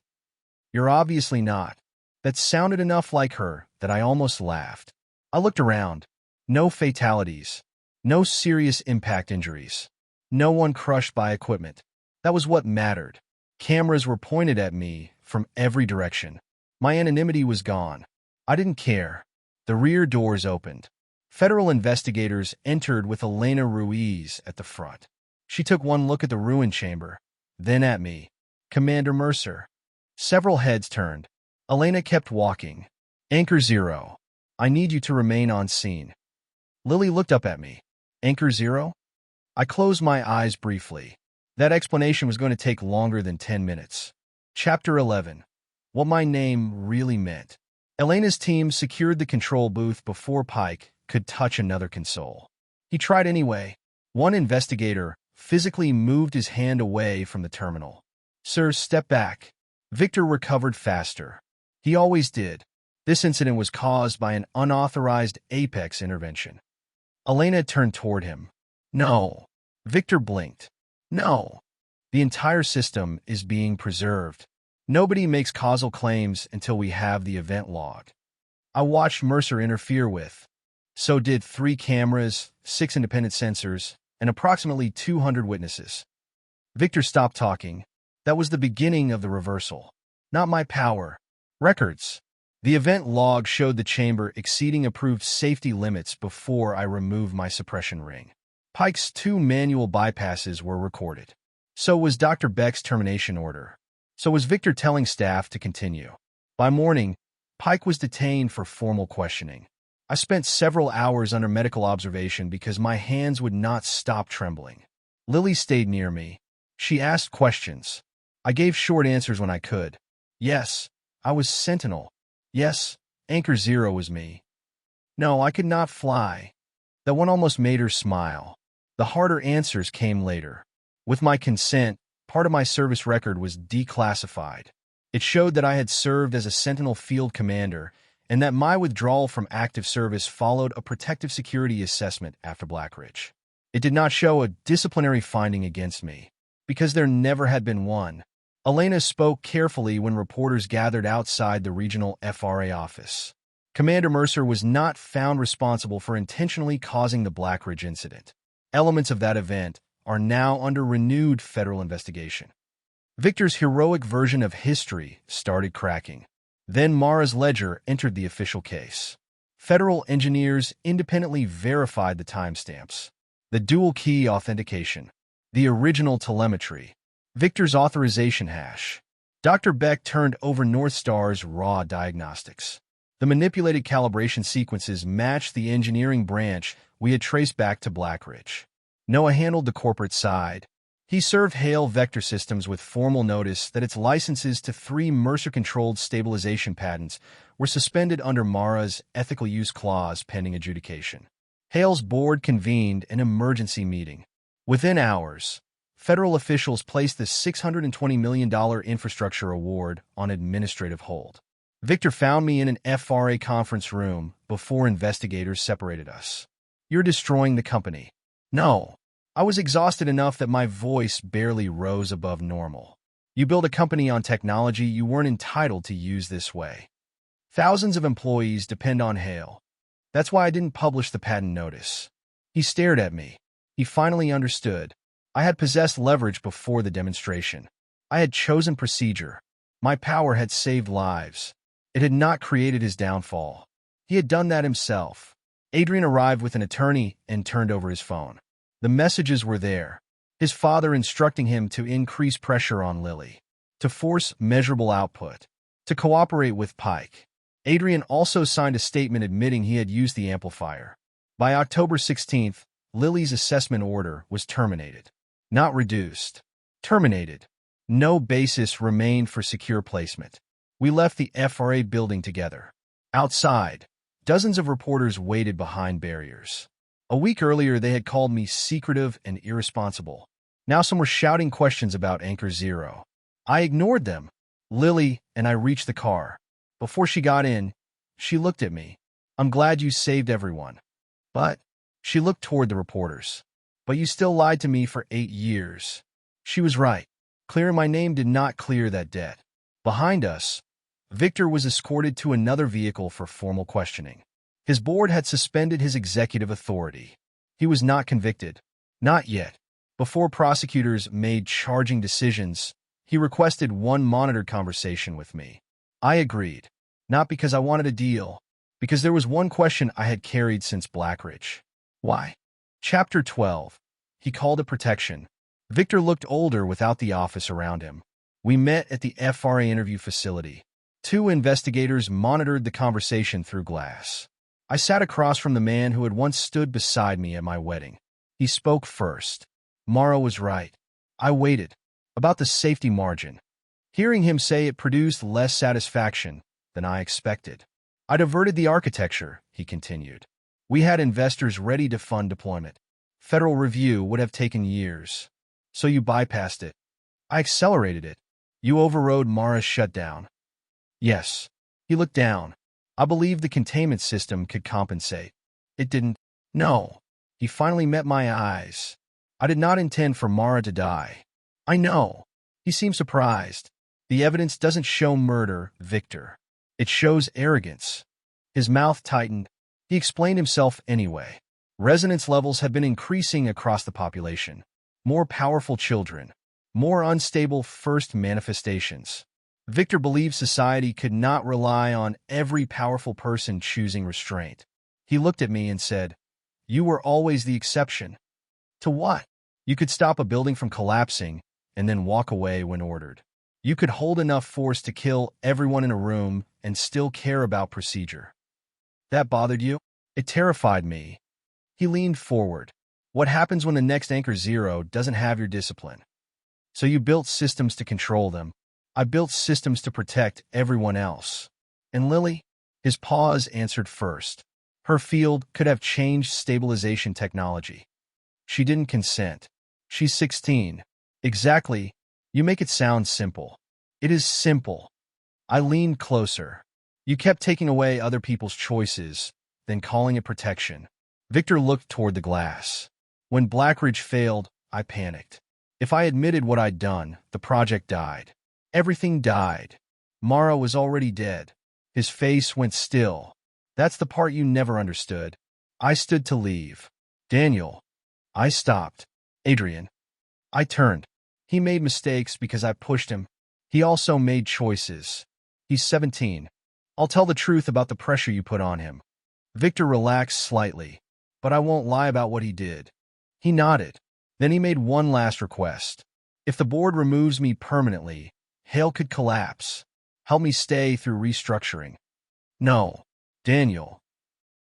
"You're obviously not." That sounded enough like her that I almost laughed. I looked around. No fatalities. No serious impact injuries. No one crushed by equipment. That was what mattered. Cameras were pointed at me from every direction. My anonymity was gone. I didn't care. The rear doors opened. Federal investigators entered with Elena Ruiz at the front. She took one look at the ruined chamber. then at me. Commander Mercer. Several heads turned. Elena kept walking. Anchor 0. I need you to remain on scene. Lily looked up at me. Anchor 0? I closed my eyes briefly. That explanation was going to take longer than 10 minutes. Chapter 11. What my name really meant. Elena's team secured the control booth before Pike could touch another console. He tried anyway. One investigator physically moved his hand away from the terminal. Sir, step back. Victor recovered faster. He always did. This incident was caused by an unauthorized Apex intervention. Elena turned toward him. No. Victor blinked. No. The entire system is being preserved. Nobody makes causal claims until we have the event log. I watched Mercer interfere with. So did 3 cameras, 6 independent sensors, and approximately 200 witnesses. Victor stopped talking. That was the beginning of the reversal. Not my power. Records. The event log showed the chamber exceeding approved safety limits before I removed my suppression ring. Pike's 2 manual bypasses were recorded. So was Dr. Beck's termination order. So was Victor telling staff to continue. By morning, Pike was detained for formal questioning. I spent several hours under medical observation because my hands would not stop trembling. Lily stayed near me. She asked questions. I gave short answers when I could. Yes, I was Sentinel. Yes, Anchor 0 was me. No, I could not fly. That one almost made her smile. The harder answers came later. With my consent, part of my service record was declassified. It showed that I had served as a Sentinel field commander and that my withdrawal from active service followed a protective security assessment after Blackridge. It did not show a disciplinary finding against me, because there never had been one. Elena spoke carefully when reporters gathered outside the regional FRA office. Commander Mercer was not found responsible for intentionally causing the Blackridge incident. Elements of that event are now under renewed federal investigation. Victor's heroic version of history started cracking. Then Mara's ledger entered the official case. Federal engineers independently verified the timestamps, the dual-key authentication, the original telemetry, Victor's authorization hash. Dr. Beck turned over North Star's raw diagnostics. The manipulated calibration sequences matched the engineering branch we had traced back to Blackridge. Noah handled the corporate side. He served Hale Vector Systems with formal notice that its licenses to 3 Mercer-controlled stabilization patents were suspended under Mara's ethical use clause pending adjudication. Hale's board convened an emergency meeting. Within hours, federal officials placed the $620 million infrastructure award on administrative hold. Victor found me in an FRA conference room before investigators separated us. You're destroying the company. No. I was exhausted enough that my voice barely rose above normal. You build a company on technology you weren't entitled to use this way. Thousands of employees depend on Hale. That's why I didn't publish the patent notice. He stared at me. He finally understood. I had possessed leverage before the demonstration. I had chosen procedure. My power had saved lives. It had not created his downfall. He had done that himself. Adrian arrived with an attorney and turned over his phone. The messages were there. His father instructing him to increase pressure on Lily, to force measurable output, to cooperate with Pike. Adrian also signed a statement admitting he had used the amplifier. By October 16th, Lily's assessment order was terminated. Not reduced. Terminated. No basis remained for secure placement. We left the FRA building together. Outside, dozens of reporters waited behind barriers. A week earlier, they had called me secretive and irresponsible. Now some were shouting questions about Anchor 0. I ignored them. Lily and I reached the car. Before she got in, she looked at me. I'm glad you saved everyone. But, she looked toward the reporters. But you still lied to me for 8 years. She was right. Clearing my name did not clear that debt. Behind us, Victor was escorted to another vehicle for formal questioning. His board had suspended his executive authority. He was not convicted. Not yet. Before prosecutors made charging decisions, he requested one monitored conversation with me. I agreed. Not because I wanted a deal, because there was one question I had carried since Blackridge. Why? Chapter 12. He called it protection. Victor looked older without the office around him. We met at the FRA interview facility. Two investigators monitored the conversation through glass. I sat across from the man who had once stood beside me at my wedding. He spoke first. Mara was right. I waited. About the safety margin. Hearing him say it produced less satisfaction than I expected. I diverted the architecture, he continued. We had investors ready to fund deployment. Federal review would have taken years. So you bypassed it. I accelerated it. You overrode Mara's shutdown. Yes. He looked down. I believed the containment system could compensate. It didn't. No. He finally met my eyes. I did not intend for Mara to die. I know. He seemed surprised. The evidence doesn't show murder, Victor. It shows arrogance. His mouth tightened. He explained himself anyway. Resonance levels have been increasing across the population. More powerful children. More unstable first manifestations. Victor believed society could not rely on every powerful person choosing restraint. He looked at me and said, "You were always the exception." To what? You could stop a building from collapsing and then walk away when ordered. You could hold enough force to kill everyone in a room and still care about procedure. That bothered you? It terrified me. He leaned forward. What happens when the next Anchor Zero doesn't have your discipline? So you built systems to control them. I built systems to protect everyone else. And Lily? His pause answered first. Her field could have changed stabilization technology. She didn't consent. She's 16. Exactly. You make it sound simple. It is simple. I leaned closer. You kept taking away other people's choices, then calling it protection. Victor looked toward the glass. When Blackridge failed, I panicked. If I admitted what I'd done, the project died. Everything died. Mara was already dead. His face went still. That's the part you never understood. I stood to leave. Daniel. I stopped. Adrian. I turned. He made mistakes because I pushed him. He also made choices. He's 17. I'll tell the truth about the pressure you put on him. Victor relaxed slightly, but I won't lie about what he did. He nodded. Then he made one last request. If the board removes me permanently, Hale could collapse. Help me stay through restructuring. No. Daniel.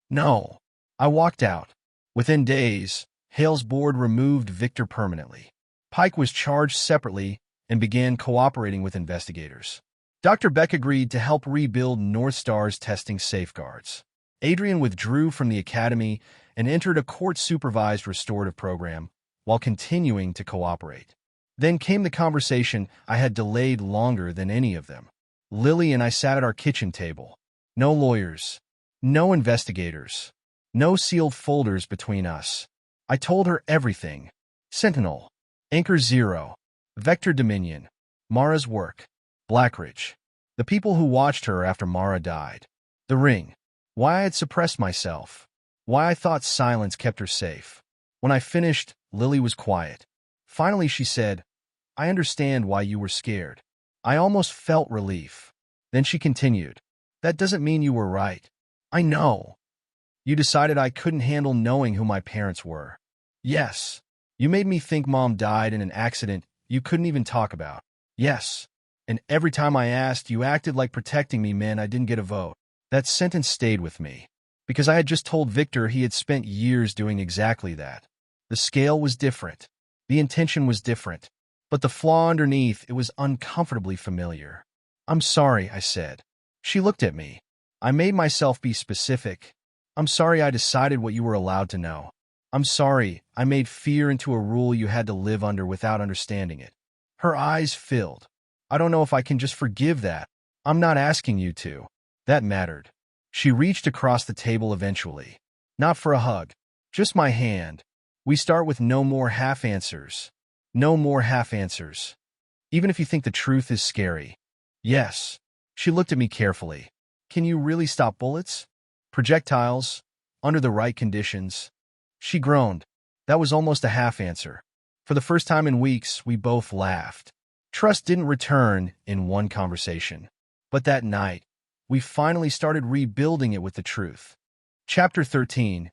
No. I walked out. Within days, Hale's board removed Victor permanently. Pike was charged separately and began cooperating with investigators. Dr. Beck agreed to help rebuild North Star's testing safeguards. Adrian withdrew from the academy and entered a court-supervised restorative program while continuing to cooperate. Then came the conversation I had delayed longer than any of them. Lily and I sat at our kitchen table. No lawyers. No investigators. No sealed folders between us. I told her everything. Sentinel. Anchor Zero. Vector Dominion. Mara's work. Blackridge. The people who watched her after Mara died. The ring. Why I had suppressed myself. Why I thought silence kept her safe. When I finished, Lily was quiet. Finally, she said, "I understand why you were scared." I almost felt relief. Then she continued, "That doesn't mean you were right. I know. You decided I couldn't handle knowing who my parents were. Yes. You made me think Mom died in an accident you couldn't even talk about. Yes. And every time I asked, you acted like protecting me meant I didn't get a vote." That sentence stayed with me, because I had just told Victor he had spent years doing exactly that. The scale was different. The intention was different. But the flaw underneath, it was uncomfortably familiar. "I'm sorry," I said. She looked at me. "I made myself be specific. I'm sorry I decided what you were allowed to know. I'm sorry I made fear into a rule you had to live under without understanding it." Her eyes filled. "I don't know if I can just forgive that. I'm not asking you to." That mattered. She reached across the table eventually. Not for a hug. Just my hand. We start with no more half answers. No more half answers. Even if you think the truth is scary. Yes. She looked at me carefully. "Can you really stop bullets? Projectiles? Under the right conditions?" She groaned. That was almost a half answer. For the first time in weeks, we both laughed. Trust didn't return in one conversation. But that night, we finally started rebuilding it with the truth. Chapter 13.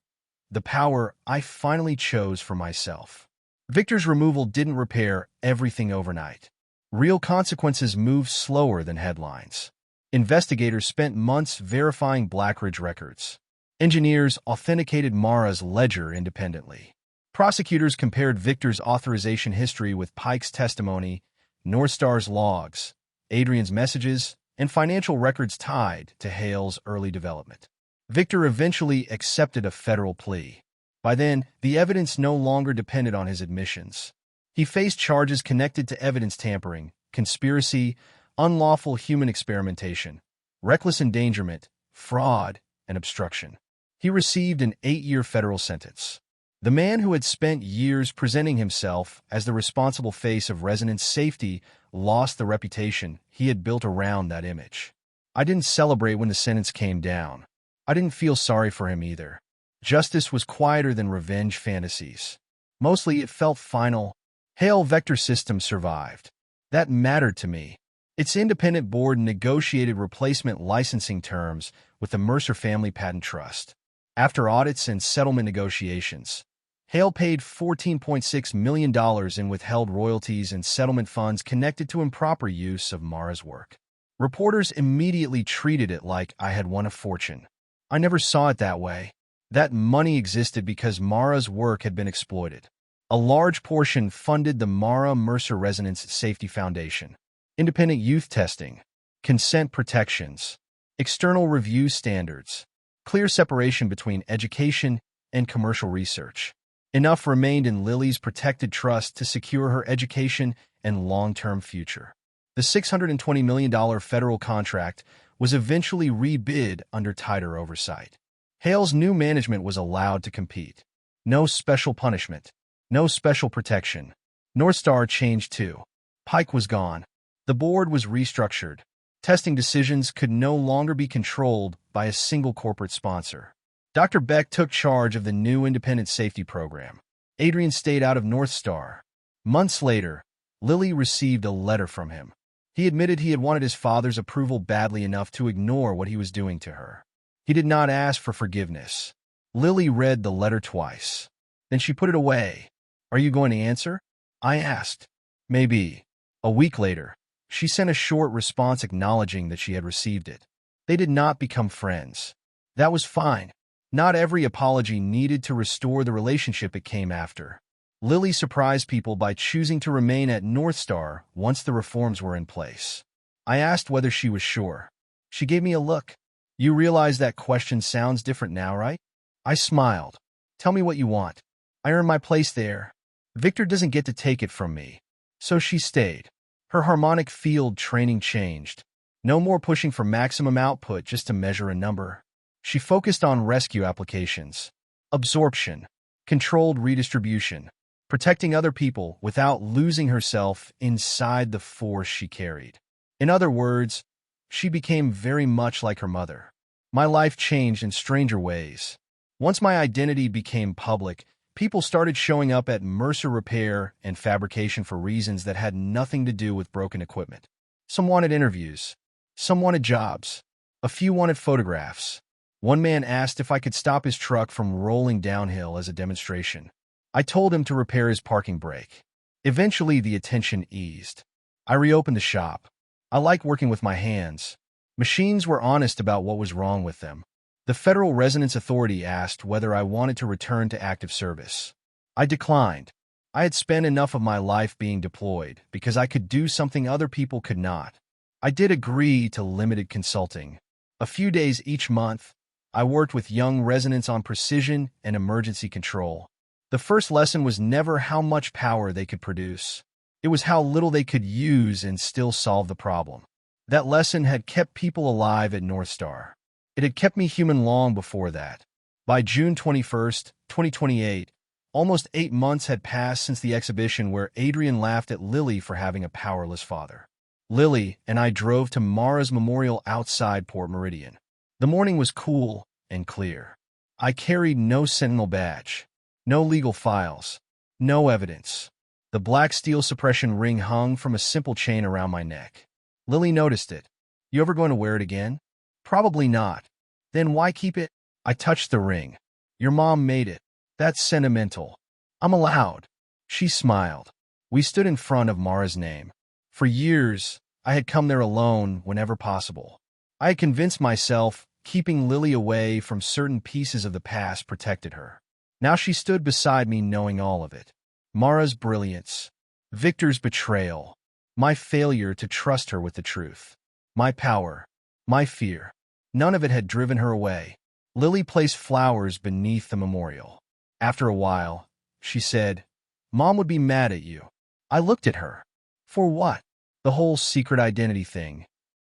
The power I finally chose for myself. Victor's removal didn't repair everything overnight. Real consequences move slower than headlines. Investigators spent months verifying Blackridge records. Engineers authenticated Mara's ledger independently. Prosecutors compared Victor's authorization history with Pike's testimony, North Star's logs, Adrian's messages, and financial records tied to Hale's early development. Victor eventually accepted a federal plea. By then, the evidence no longer depended on his admissions. He faced charges connected to evidence tampering, conspiracy, unlawful human experimentation, reckless endangerment, fraud, and obstruction. He received an 8-year federal sentence. The man who had spent years presenting himself as the responsible face of Resonants safety lost the reputation he had built around that image. I didn't celebrate when the sentence came down. I didn't feel sorry for him either. Justice was quieter than revenge fantasies. Mostly it felt final. Hale Vector Systems survived. That mattered to me. Its independent board negotiated replacement licensing terms with the Mercer Family Patent Trust. After audits and settlement negotiations, Hale paid $14.6 million in withheld royalties and settlement funds connected to improper use of Mara's work. Reporters immediately treated it like I had won a fortune. I never saw it that way. That money existed because Mara's work had been exploited. A large portion funded the Mara Mercer Resonance Safety Foundation, independent youth testing, consent protections, external review standards, clear separation between education and commercial research. Enough remained in Lily's protected trust to secure her education and long-term future. The $620 million federal contract was eventually rebid under tighter oversight. Hale's new management was allowed to compete. No special punishment. No special protection. North Star changed too. Pike was gone. The board was restructured. Testing decisions could no longer be controlled by a single corporate sponsor. Dr. Beck took charge of the new independent safety program. Adrian stayed out of North Star. Months later, Lily received a letter from him. He admitted he had wanted his father's approval badly enough to ignore what he was doing to her. He did not ask for forgiveness. Lily read the letter twice. Then she put it away. "Are you going to answer?" I asked. "Maybe." A week later, she sent a short response acknowledging that she had received it. They did not become friends. That was fine. Not every apology needed to restore the relationship it came after. Lily surprised people by choosing to remain at North Star once the reforms were in place. I asked whether she was sure. She gave me a look. "You realize that question sounds different now, right?" I smiled. "Tell me what you want. I earned my place there. Victor doesn't get to take it from me." So she stayed. Her harmonic field training changed. No more pushing for maximum output just to measure a number. She focused on rescue applications, absorption, controlled redistribution, protecting other people without losing herself inside the force she carried. In other words, she became very much like her mother. My life changed in stranger ways. Once my identity became public, people started showing up at Mercer repair and fabrication for reasons that had nothing to do with broken equipment. Some wanted interviews. Some wanted jobs. A few wanted photographs. One man asked if I could stop his truck from rolling downhill as a demonstration. I told him to repair his parking brake. Eventually, the attention eased. I reopened the shop. I like working with my hands. Machines were honest about what was wrong with them. The Federal Resonance Authority asked whether I wanted to return to active service. I declined. I had spent enough of my life being deployed because I could do something other people could not. I did agree to limited consulting. A few days each month, I worked with young Resonants on precision and emergency control. The first lesson was never how much power they could produce. It was how little they could use and still solve the problem. That lesson had kept people alive at North Star. It had kept me human long before that. By June 21st, 2028, almost 8 months had passed since the exhibition where Adrian laughed at Lily for having a powerless father. Lily and I drove to Mara's memorial outside Port Meridian. The morning was cool and clear. I carried no Sentinel badge, no legal files, no evidence. The black steel suppression ring hung from a simple chain around my neck. Lily noticed it. "You ever going to wear it again?" "Probably not." "Then why keep it?" I touched the ring. "Your mom made it. That's sentimental." "I'm allowed." She smiled. We stood in front of Mara's name. For years, I had come there alone whenever possible. I had convinced myself keeping Lily away from certain pieces of the past protected her. Now she stood beside me knowing all of it. Mara's brilliance, Victor's betrayal, my failure to trust her with the truth, my power, my fear. None of it had driven her away. Lily placed flowers beneath the memorial. After a while, she said, "Mom would be mad at you." I looked at her. For what? The whole secret identity thing.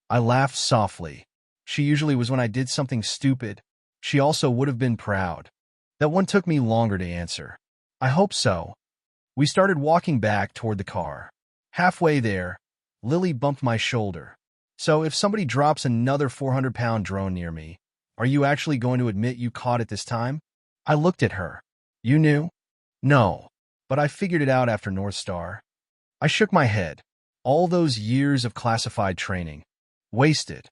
I laughed softly. She usually was when I did something stupid. She also would have been proud. That one took me longer to answer. I hope so. We started walking back toward the car. Halfway there, Lily bumped my shoulder. "So if somebody drops another 400-pound drone near me, are you actually going to admit you caught it this time?" I looked at her. "You knew?" "No, but I figured it out after North Star." I shook my head. All those years of classified training. Wasted.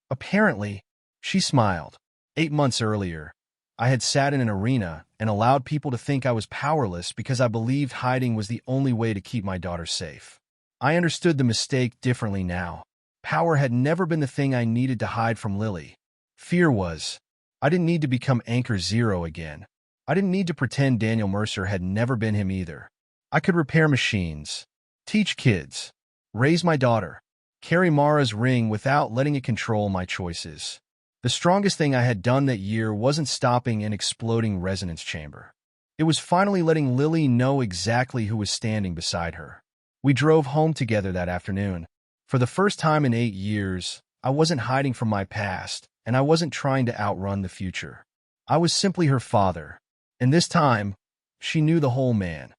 Apparently, she smiled. 8 months earlier, I had sat in an arena and allowed people to think I was powerless because I believed hiding was the only way to keep my daughter safe. I understood the mistake differently now. Power had never been the thing I needed to hide from Lily. Fear was. I didn't need to become Anchor Zero again. I didn't need to pretend Daniel Mercer had never been him either. I could repair machines, teach kids, raise my daughter, carry Mara's ring without letting it control my choices. The strongest thing I had done that year wasn't stopping an exploding resonance chamber. It was finally letting Lily know exactly who was standing beside her. We drove home together that afternoon. For the first time in 8 years, I wasn't hiding from my past, and I wasn't trying to outrun the future. I was simply her father. And this time, she knew the whole man.